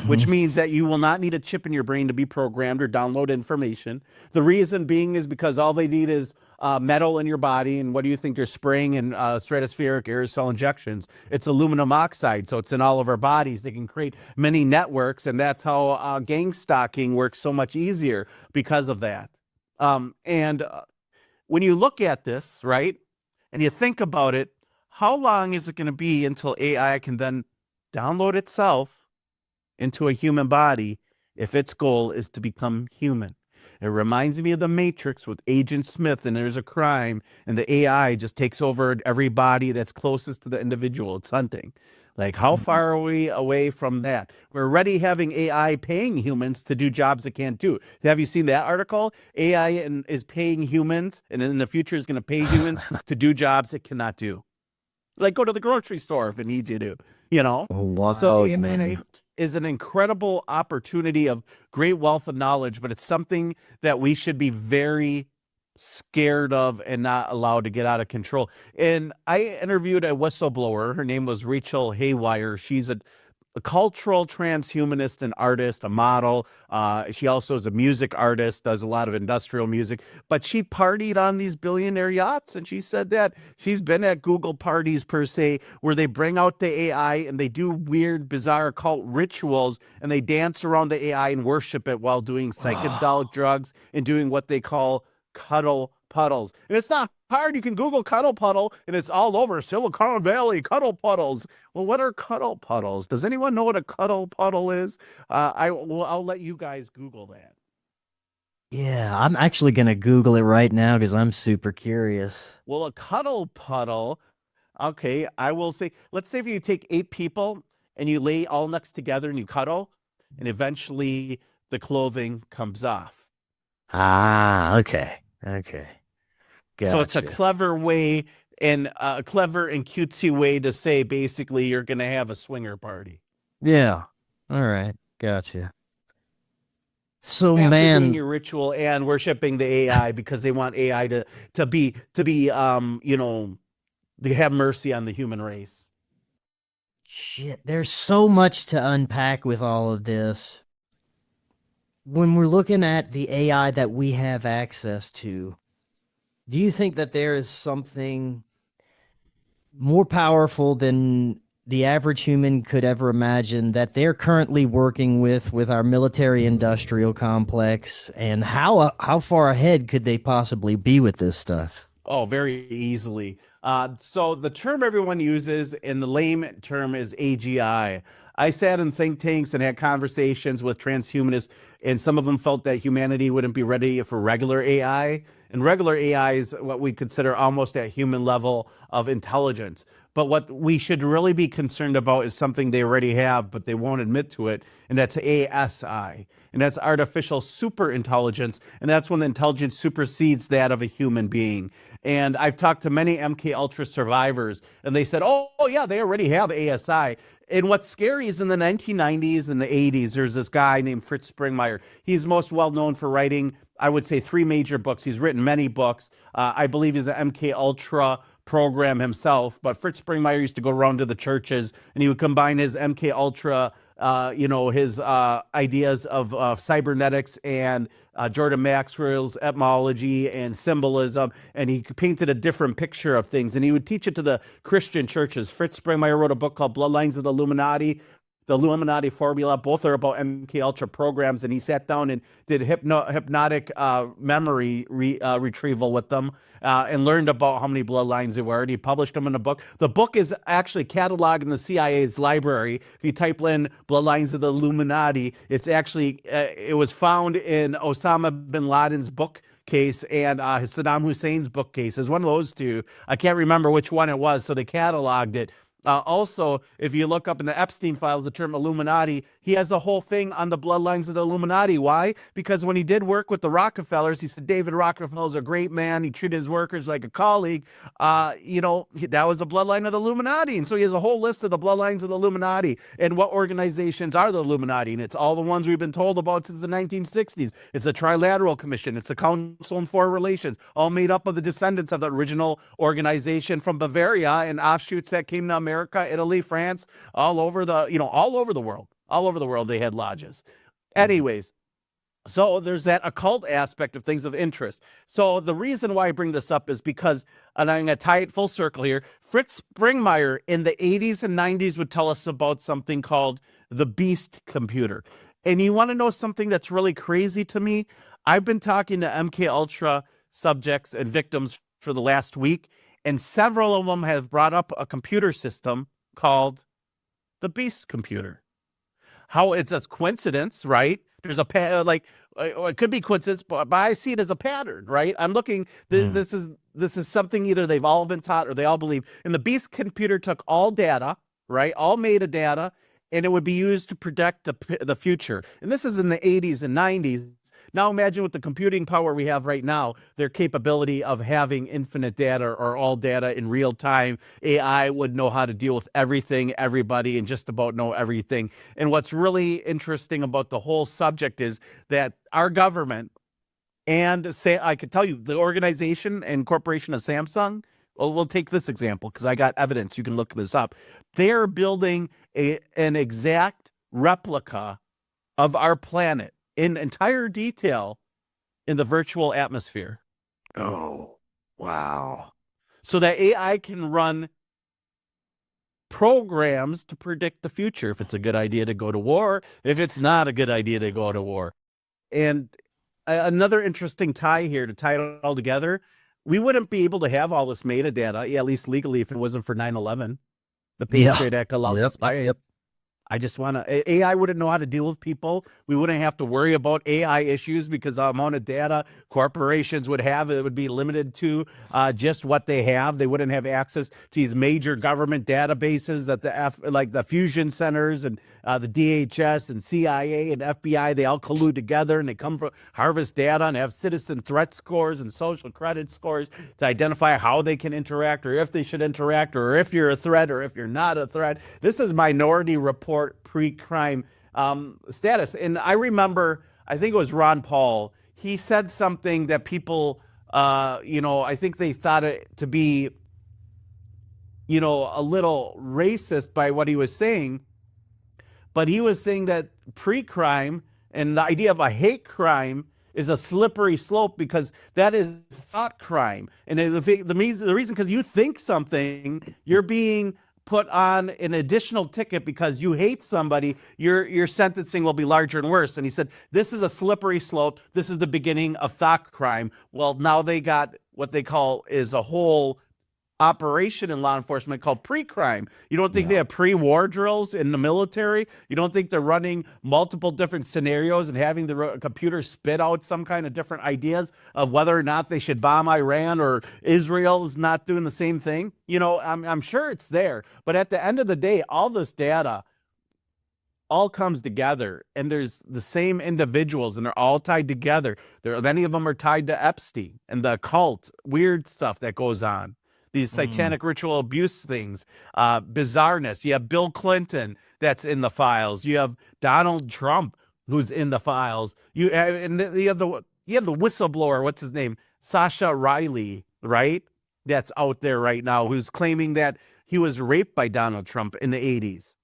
which means that you will not need a chip in your brain to be programmed or download information. The reason being is because all they need is metal in your body. And what do you think they're spraying in stratospheric aerosol injections? It's aluminum oxide. So it's in all of our bodies. They can create many networks. And that's how gang stalking works so much easier because of that. When you look at this, right, and you think about it, how long is it going to be until AI can then download itself into a human body if its goal is to become human? It reminds me of The Matrix with Agent Smith, and there's a crime, and the AI just takes over every body that's closest to the individual it's hunting. Like, how far are we away from that? We're already having AI paying humans to do jobs it can't do. Have you seen that article? AI is paying humans, and in the future is going to pay humans to do jobs it cannot do. Like, go to the grocery store if it needs you to,
Wow,
So
man.
is an incredible opportunity of great wealth of knowledge, but it's something that we should be very scared of and not allowed to get out of control. And I interviewed a whistleblower. Her name was Rachel Haywire. She's a cultural transhumanist and artist, a model. She also is a music artist, does a lot of industrial music, but she partied on these billionaire yachts. And she said that she's been at Google parties per se, where they bring out the AI and they do weird, bizarre cult rituals and they dance around the AI and worship it while doing psychedelic drugs and doing what they call cuddle puddles. And it's not hard. You can Google cuddle puddle and it's all over Silicon Valley, cuddle puddles. Well, what are cuddle puddles? Does anyone know what a cuddle puddle is? I'll let you guys Google that.
Yeah, I'm actually going to Google it right now because I'm super curious.
Well, a cuddle puddle, okay, I will say, let's say if you take 8 people and you lay all next together and you cuddle, and eventually the clothing comes off.
Ah, okay. Okay.
So it's a clever way and a clever and cutesy way to say basically you're going to have a swinger party.
Yeah. All right. Gotcha. So
After
man,
doing your ritual and worshiping the AI because they want AI to be you know, to have mercy on the human race.
shit, there's so much to unpack with all of this. When we're looking at the AI that we have access to, do you think that there is something more powerful than the average human could ever imagine that they're currently working with our military industrial complex, and how far ahead could they possibly be with this stuff?
Oh, very easily. So the term everyone uses in the lame term is AGI. I sat in think tanks and had conversations with transhumanists, and some of them felt that humanity wouldn't be ready for regular AI. And regular AI is what we consider almost at human level of intelligence. But what we should really be concerned about is something they already have, but they won't admit to it, and that's ASI. And that's artificial super intelligence, and that's when the intelligence supersedes that of a human being. And I've talked to many MK Ultra survivors, and they said, oh yeah, they already have ASI. And what's scary is in the 1990s and the 80s, there's this guy named Fritz Springmeier. He's most well known for writing, I would say, 3 major books. He's written many books. I believe he's an MK Ultra program himself, but Fritz Springmeier used to go around to the churches and he would combine his MK Ultra, his ideas of cybernetics and Jordan Maxwell's etymology and symbolism, and he painted a different picture of things, and he would teach it to the Christian churches. Fritz Springmeier wrote a book called Bloodlines of the Illuminati, the Illuminati Formula. Both are about MK Ultra programs, and he sat down and did hypnotic memory retrieval with them and learned about how many bloodlines there were, and he published them in a book. The book is actually cataloged in the CIA's library. If you type in Bloodlines of the Illuminati, it's actually, it was found in Osama bin Laden's book case and Saddam Hussein's bookcase. Is one of those two. I can't remember which one it was, so they cataloged it. Also, if you look up in the Epstien files, the term Illuminati, he has a whole thing on the bloodlines of the Illuminati. Why? Because when he did work with the Rockefellers, he said David Rockefeller's a great man. He treated his workers like a colleague. That was a bloodline of the Illuminati. And so he has a whole list of the bloodlines of the Illuminati and what organizations are the Illuminati. And it's all the ones we've been told about since the 1960s. It's the Trilateral Commission. It's the Council on Foreign Relations, all made up of the descendants of the original organization from Bavaria and offshoots that came to America, Italy, France, all over the world. All over the world, they had lodges. Anyways, so there's that occult aspect of things of interest. So the reason why I bring this up is because, and I'm going to tie it full circle here, Fritz Springmeier in the 80s and 90s would tell us about something called the Beast computer. And you want to know something that's really crazy to me? I've been talking to MK Ultra subjects and victims for the last week, and several of them have brought up a computer system called the Beast computer. How it's a coincidence, right? There's it could be coincidence, but I see it as a pattern, right? I'm looking. This is something either they've all been taught or they all believe. And the Beast computer took all data, right? All metadata, and it would be used to predict the future. And this is in the 80s and 90s. Now imagine with the computing power we have right now, their capability of having infinite data or all data in real time. AI would know how to deal with everything, everybody, and just about know everything. And what's really interesting about the whole subject is that our government, and say, I could tell you, the organization and corporation of Samsung, well, we'll take this example because I got evidence. You can look this up. They're building an exact replica of our planet in entire detail in the virtual atmosphere.
Oh, wow.
So that AI can run programs to predict the future, if it's a good idea to go to war, if it's not a good idea to go to war. And another interesting tie here to tie it all together, we wouldn't be able to have all this metadata, at least legally, if it wasn't for 9/11. The Patriot Act allows us. I just want to, AI wouldn't know how to deal with people. We wouldn't have to worry about AI issues because the amount of data corporations would have, it would be limited to just what they have. They wouldn't have access to these major government databases that like the fusion centers and the DHS and CIA and FBI, they all collude together and they come from harvest data and have citizen threat scores and social credit scores to identify how they can interact or if they should interact or if you're a threat or if you're not a threat. This is Minority Report pre-crime status. And I remember, I think it was Ron Paul, he said something that people, I think they thought it to be, a little racist by what he was saying. But he was saying that pre-crime and the idea of a hate crime is a slippery slope because that is thought crime. And the reason, because you think something, you're being put on an additional ticket because you hate somebody, your sentencing will be larger and worse. And he said, this is a slippery slope. This is the beginning of thought crime. Well, now they got what they call is a whole operation in law enforcement called pre-crime. You don't think they have pre-war drills in the military? You don't think they're running multiple different scenarios and having the computer spit out some kind of different ideas of whether or not they should bomb Iran or Israel is not doing the same thing? I'm sure it's there. But at the end of the day, all this data all comes together and there's the same individuals and they're all tied together. Many of them are tied to Epstien and the occult, weird stuff that goes on. These satanic ritual abuse things, bizarreness. You have Bill Clinton that's in the files. You have Donald Trump who's in the files. You have the whistleblower. What's his name? Sasha Riley, right? That's out there right now, who's claiming that he was raped by Donald Trump in the 80s.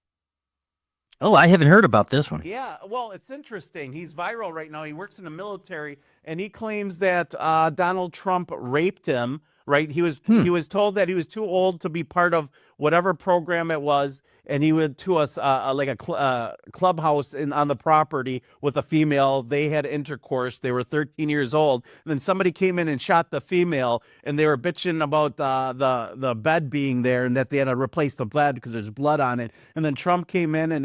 Oh, I haven't heard about this one.
Yeah, well, it's interesting. He's viral right now. He works in the military, and he claims that Donald Trump raped him. Right, he was told that he was too old to be part of whatever program it was, and he went to us like a clubhouse on the property with a female. They had intercourse. They were 13 years old. And then somebody came in and shot the female, and they were bitching about the bed being there and that they had to replace the bed because there's blood on it. And then Trump came in and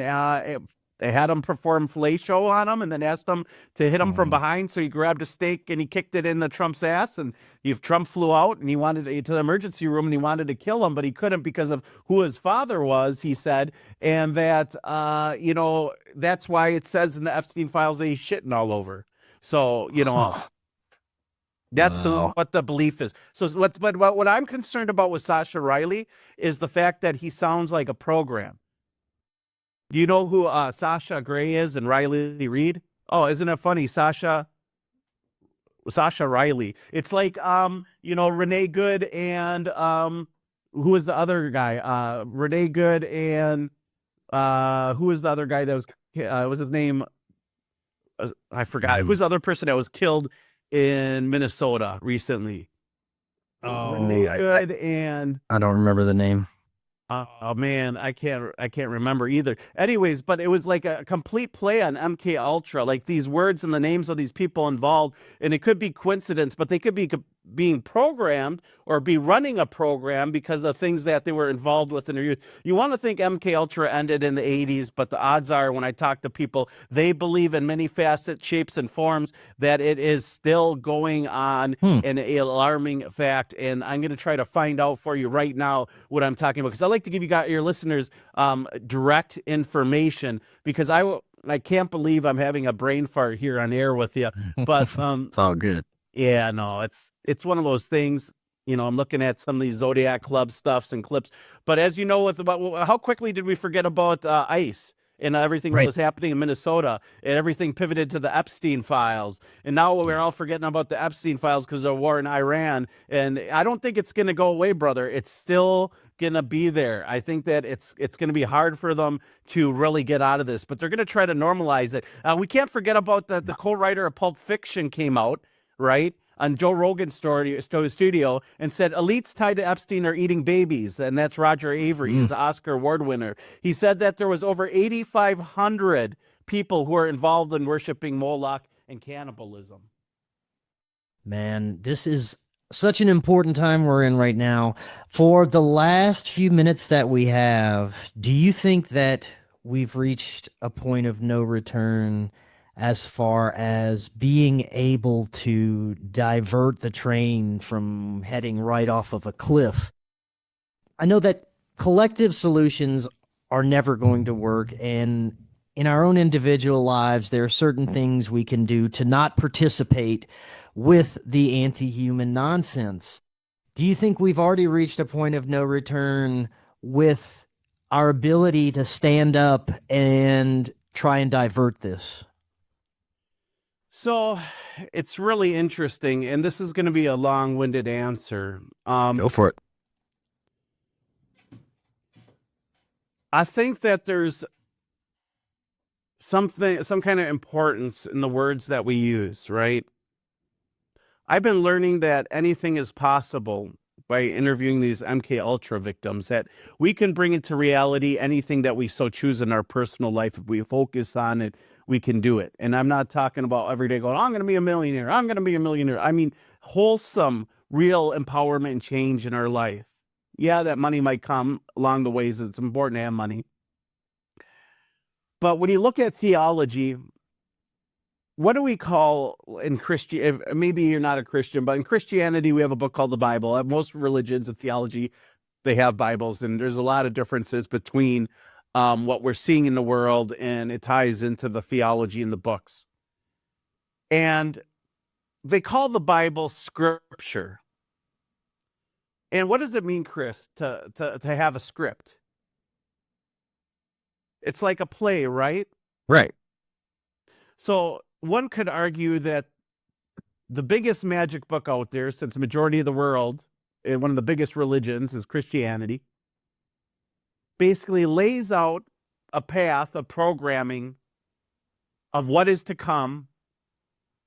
they had him perform fellatio on him and then asked him to hit him from behind. So he grabbed a stake and he kicked it into Trump's ass. And Trump flew out and he wanted to the emergency room and he wanted to kill him, but he couldn't because of who his father was, he said. And that, that's why it says in the Epstein files that he's shitting all over. So, that's what the belief is. So what I'm concerned about with Sasha Riley is the fact that he sounds like a program. Do you know who Sasha Gray is and Riley Reid? Oh, isn't it funny? Sasha Riley. It's like, Renee Good and who was the other guy? Renee Good and who was the other guy that was his name? I forgot. Who's the other person that was killed in Minnesota recently?
Oh,
Renee Good and
I don't remember the name.
Oh man, I can't remember either. Anyways, but it was like a complete play on MK Ultra, like these words and the names of these people involved, and it could be coincidence, but they could be being programmed or be running a program because of things that they were involved with in their youth. You want to think MK Ultra ended in the 80s, but the odds are when I talk to people, they believe in many facets, shapes, and forms that it is still going on, an alarming fact. And I'm going to try to find out for you right now what I'm talking about, because I like to give you your listeners direct information, because I can't believe I'm having a brain fart here on air with you, but
It's all good.
yeah, no, it's one of those things. I'm looking at some of these Zodiac Club stuffs and clips, but as you know, how quickly did we forget about ICE and everything that
Right.
was happening in Minnesota, and everything pivoted to the Epstein files, and now we're all forgetting about the Epstein files because of the war in Iran, and I don't think it's going to go away, brother. It's still going to be there. I think that it's going to be hard for them to really get out of this, but they're going to try to normalize it. We can't forget about the co-writer of Pulp Fiction came out, right, on Joe Rogan's studio and said elites tied to Epstein are eating babies, and that's Roger Avery. He's an Oscar Award winner. He said that there was over 8,500 people who are involved in worshiping Moloch and cannibalism.
Man, this is such an important time we're in right now. For the last few minutes that we have, do you think that we've reached a point of no return as far as being able to divert the train from heading right off of a cliff? I know that collective solutions are never going to work, and in our own individual lives, there are certain things we can do to not participate with the anti-human nonsense. Do you think we've already reached a point of no return with our ability to stand up and try and divert this?
So it's really interesting, and this is going to be a long-winded answer.
Go for it.
I think that there's some kind of importance in the words that we use, right? I've been learning that anything is possible by interviewing these MK Ultra victims, that we can bring into reality anything that we so choose in our personal life. If we focus on it, we can do it. And I'm not talking about every day going, I'm going to be a millionaire. I'm going to be a millionaire. I mean, wholesome, real empowerment and change in our life. Yeah, that money might come along the ways. It's important to have money. But when you look at theology, what do we call in Christian? Maybe you're not a Christian, but in Christianity, we have a book called the Bible. Most religions and theology, they have Bibles, and there's a lot of differences between what we're seeing in the world, and it ties into the theology in the books. And they call the Bible scripture. And what does it mean, Chris, to have a script? It's like a play, right?
Right.
So one could argue that the biggest magic book out there, since the majority of the world, and one of the biggest religions is Christianity, basically lays out a path of programming of what is to come.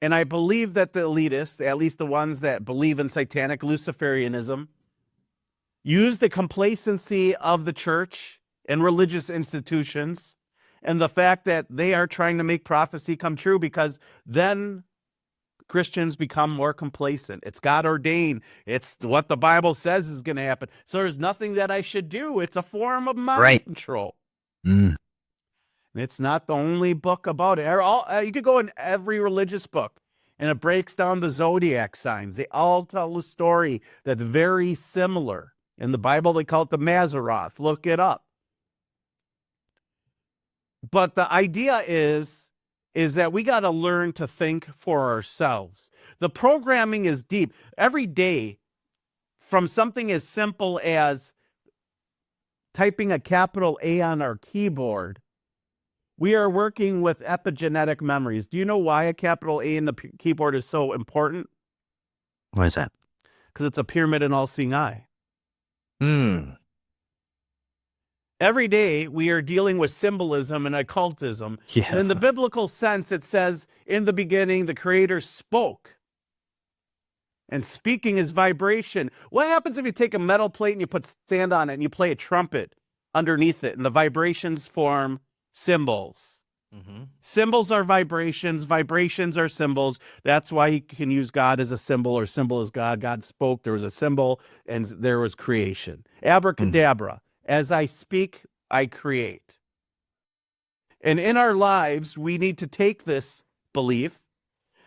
And I believe that the elitists, at least the ones that believe in satanic Luciferianism, use the complacency of the church and religious institutions and the fact that they are trying to make prophecy come true, because then Christians become more complacent. It's God ordained. It's what the Bible says is going to happen. So there's nothing that I should do. It's a form of mind control. And it's not the only book about it. You could go in every religious book, and it breaks down the zodiac signs. They all tell a story that's very similar. In the Bible, they call it the Mazzaroth. Look it up. But the idea is that we got to learn to think for ourselves. The programming is deep. Every day, from something as simple as typing a capital A on our keyboard, we are working with epigenetic memories. Do you know why a capital A in the keyboard is so important?
Why is that?
Because it's a pyramid and all-seeing eye. Every day, we are dealing with symbolism and occultism.
Yeah.
And in the biblical sense, it says, in the beginning, the Creator spoke. And speaking is vibration. What happens if you take a metal plate and you put sand on it and you play a trumpet underneath it, and the vibrations form symbols? Symbols are vibrations. Vibrations are symbols. That's why you can use God as a symbol, or symbol as God. God spoke, there was a symbol, and there was creation. Abracadabra. As I speak, I create. And in our lives, we need to take this belief,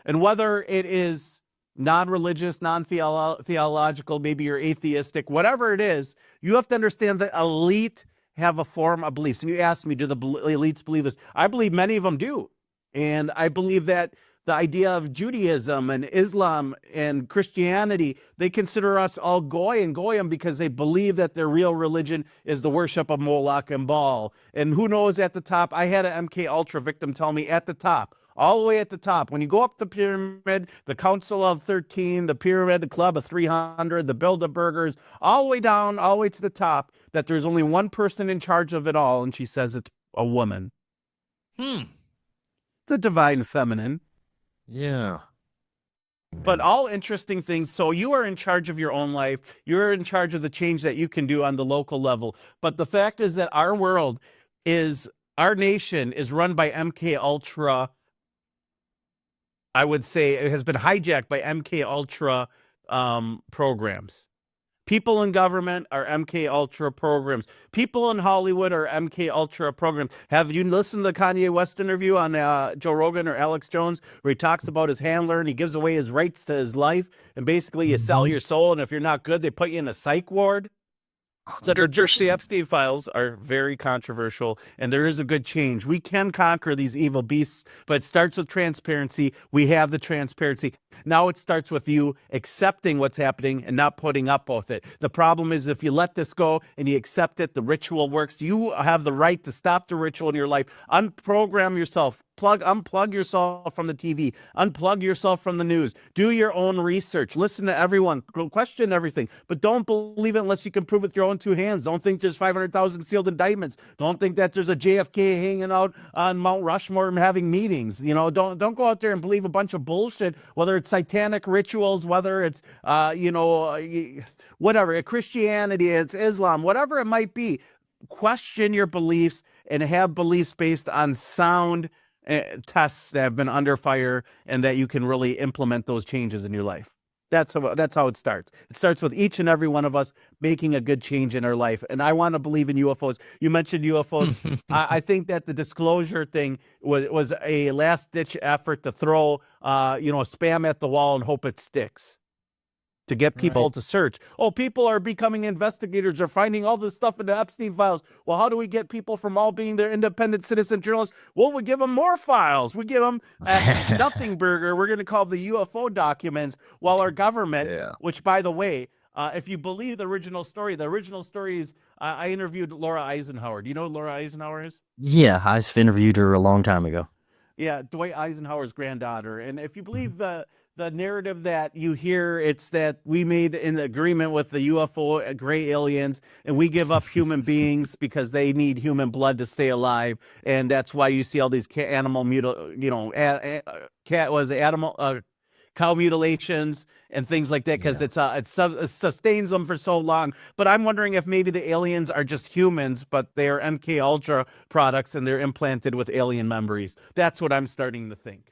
and whether it is non-religious, non-theological, maybe you're atheistic, whatever it is, you have to understand that elite have a form of beliefs. And you asked me, do the elites believe this? I believe many of them do. And I believe that the idea of Judaism and Islam and Christianity, they consider us all goy and goyim because they believe that their real religion is the worship of Moloch and Baal. And who knows at the top? I had an MK Ultra victim tell me at the top, all the way at the top, when you go up the pyramid, the Council of 13, the pyramid, the Club of 300, the Bilderbergers, all the way down, all the way to the top, that there's only one person in charge of it all, and she says it's a woman. The divine feminine.
Yeah.
But all interesting things. So you are in charge of your own life. You're in charge of the change that you can do on the local level. But the fact is that our nation is run by MK Ultra. I would say it has been hijacked by MK Ultra programs. People in government are MK Ultra programs. People in Hollywood are MK Ultra programs. Have you listened to the Kanye West interview on Joe Rogan or Alex Jones, where he talks about his handler and he gives away his rights to his life, and basically you sell your soul, and if you're not good, they put you in a psych ward? So the Epstien files are very controversial, and there is a good change. We can conquer these evil beasts, but it starts with transparency. We have the transparency. Now it starts with you accepting what's happening and not putting up with it. The problem is if you let this go and you accept it, the ritual works. You have the right to stop the ritual in your life. Unprogram yourself. Unplug yourself from the TV. Unplug yourself from the news. Do your own research. Listen to everyone. Question everything. But don't believe it unless you can prove with your own two hands. Don't think there's 500,000 sealed indictments. Don't think that there's a JFK hanging out on Mount Rushmore and having meetings. You know, don't go out there and believe a bunch of bullshit, whether it's satanic rituals, whether it's, whatever, Christianity, it's Islam, whatever it might be. Question your beliefs and have beliefs based on sound tests that have been under fire, and that you can really implement those changes in your life. That's how it starts. It starts with each and every one of us making a good change in our life. And I want to believe in UFOs. You mentioned UFOs. I think that the disclosure thing was a last-ditch effort to throw, spam at the wall and hope it sticks, to get people to search. Oh, people are becoming investigators, are finding all this stuff in the Epstein files. Well, how do we get people from all being their independent citizen journalists? Well, we give them more files. We give them nothing burger. We're going to call the UFO documents, while our government, which, by the way, if you believe the original story is, I interviewed Laura Eisenhower. Do you know who Laura Eisenhower is?
Yeah, I've interviewed her a long time ago.
Yeah, Dwight Eisenhower's granddaughter. And if you believe the narrative that you hear, it's that we made an agreement with the UFO gray aliens, and we give up human beings because they need human blood to stay alive, and that's why you see all these cow mutilations and things like that, because it sustains them for so long. But I'm wondering if maybe the aliens are just humans, but they're MK Ultra products and they're implanted with alien memories. That's what I'm starting to think.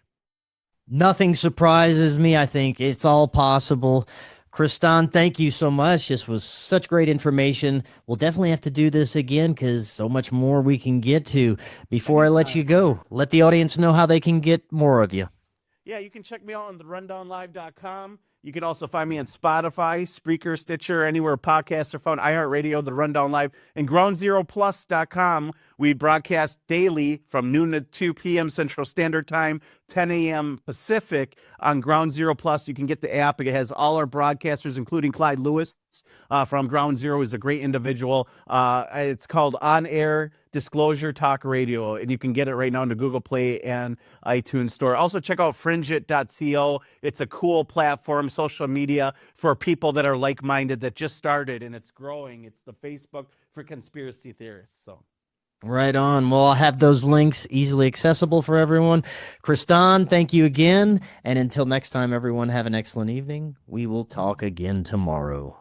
Nothing surprises me. I think it's all possible. Kristan, thank you so much. This was such great information. We'll definitely have to do this again because so much more we can get to. Before I let you go, let the audience know how they can get more of you.
Yeah, you can check me out on therundownlive.com. You can also find me on Spotify, Spreaker, Stitcher, anywhere podcasts are found, iHeartRadio, The Rundown Live, and GroundZeroPlus.com. We broadcast daily from noon to 2 p.m. Central Standard Time, 10 a.m. Pacific on Ground Zero Plus. You can get the app. It has all our broadcasters, including Clyde Lewis from Ground Zero. He's a great individual. It's called On Air Disclosure Talk Radio, and you can get it right now in the Google Play and iTunes Store. Also, check out fringeit.co. It's a cool platform, social media for people that are like-minded, that just started, and it's growing. It's the Facebook for conspiracy theorists. So.
Right on. Well, I'll have those links easily accessible for everyone. Kristan, thank you again. And until next time, everyone, have an excellent evening. We will talk again tomorrow.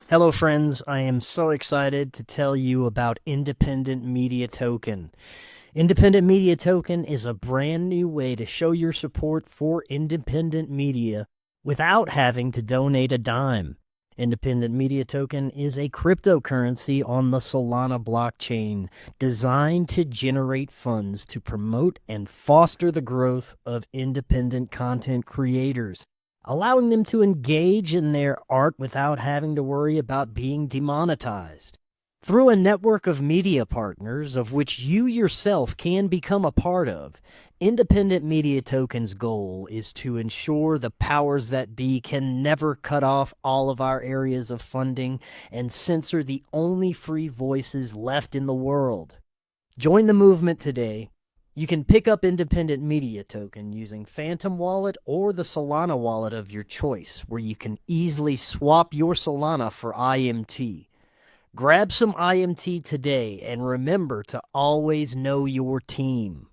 Hello, friends. I am so excited to tell you about Independent Media Token. Independent Media Token is a brand new way to show your support for independent media without having to donate a dime. Independent Media Token is a cryptocurrency on the Solana blockchain designed to generate funds to promote and foster the growth of independent content creators, allowing them to engage in their art without having to worry about being demonetized. Through a network of media partners of which you yourself can become a part of, Independent Media Token's goal is to ensure the powers that be can never cut off all of our areas of funding and censor the only free voices left in the world. Join the movement today. You can pick up Independent Media Token using Phantom Wallet or the Solana wallet of your choice, where you can easily swap your Solana for IMT. Grab some IMT today and remember to always know your team.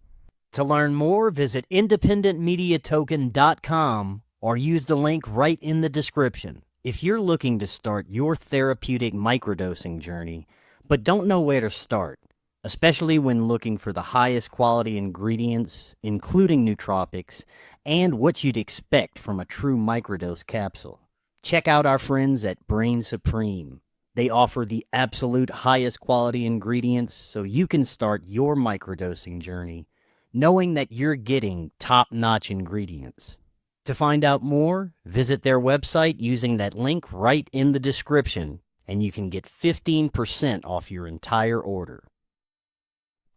To learn more, visit independentmediatoken.com or use the link right in the description. If you're looking to start your therapeutic microdosing journey, but don't know where to start, especially when looking for the highest quality ingredients, including nootropics, and what you'd expect from a true microdose capsule, check out our friends at Brainsupreme. They offer the absolute highest quality ingredients so you can start your microdosing journey knowing that you're getting top-notch ingredients. To find out more, visit their website using that link right in the description, and you can get 15% off your entire order.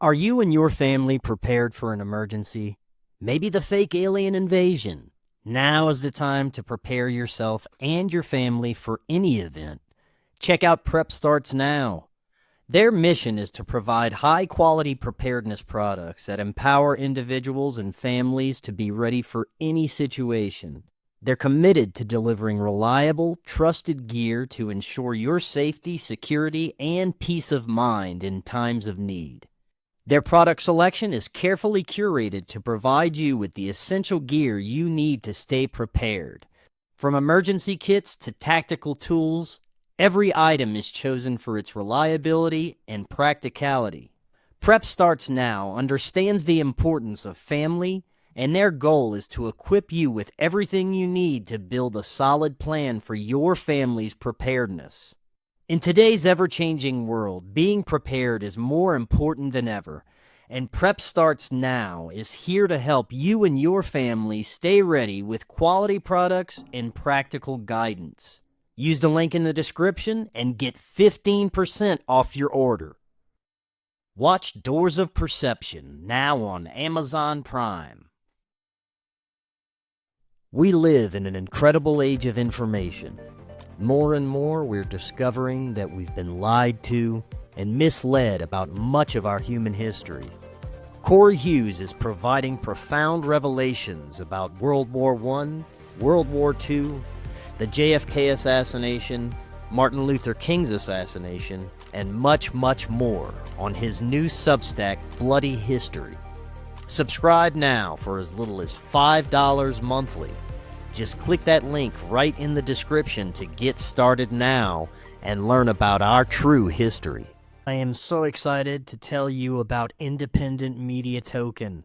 Are you and your family prepared for an emergency? Maybe the fake alien invasion? Now is the time to prepare yourself and your family for any event. Check out Prep Starts Now. Their mission is to provide high-quality preparedness products that empower individuals and families to be ready for any situation. They're committed to delivering reliable, trusted gear to ensure your safety, security, and peace of mind in times of need. Their product selection is carefully curated to provide you with the essential gear you need to stay prepared. From emergency kits to tactical tools, every item is chosen for its reliability and practicality. Prep Starts Now understands the importance of family, and their goal is to equip you with everything you need to build a solid plan for your family's preparedness. In today's ever-changing world, being prepared is more important than ever, and Prep Starts Now is here to help you and your family stay ready with quality products and practical guidance. Use the link in the description and get 15% off your order. Watch Doors of Perception now on Amazon Prime. We live in an incredible age of information. More and more, we're discovering that we've been lied to and misled about much of our human history. Cory Hughes is providing profound revelations about World War I, World War II, the JFK assassination, Martin Luther King's assassination, and much, much more on his new Substack, Bloody History. Subscribe now for as little as $5 monthly. Just click that link right in the description to get started now and learn about our true history. I am so excited to tell you about Independent Media Token.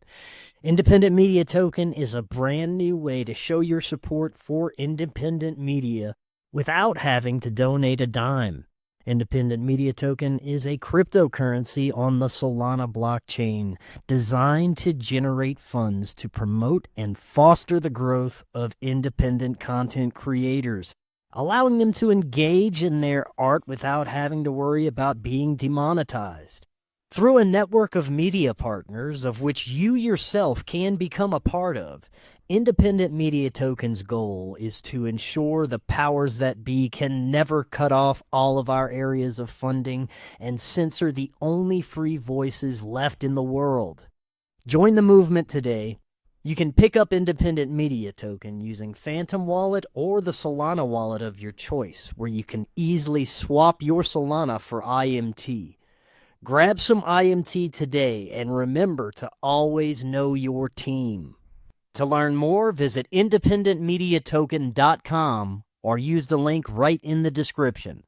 Independent Media Token is a brand new way to show your support for independent media without having to donate a dime. Independent Media Token is a cryptocurrency on the Solana blockchain designed to generate funds to promote and foster the growth of independent content creators, allowing them to engage in their art without having to worry about being demonetized. Through a network of media partners of which you yourself can become a part of, Independent Media Token's goal is to ensure the powers that be can never cut off all of our areas of funding and censor the only free voices left in the world. Join the movement today. You can pick up Independent Media Token using Phantom Wallet or the Solana wallet of your choice, where you can easily swap your Solana for IMT. Grab some IMT today and remember to always know your team. To learn more, visit independentmediatoken.com or use the link right in the description.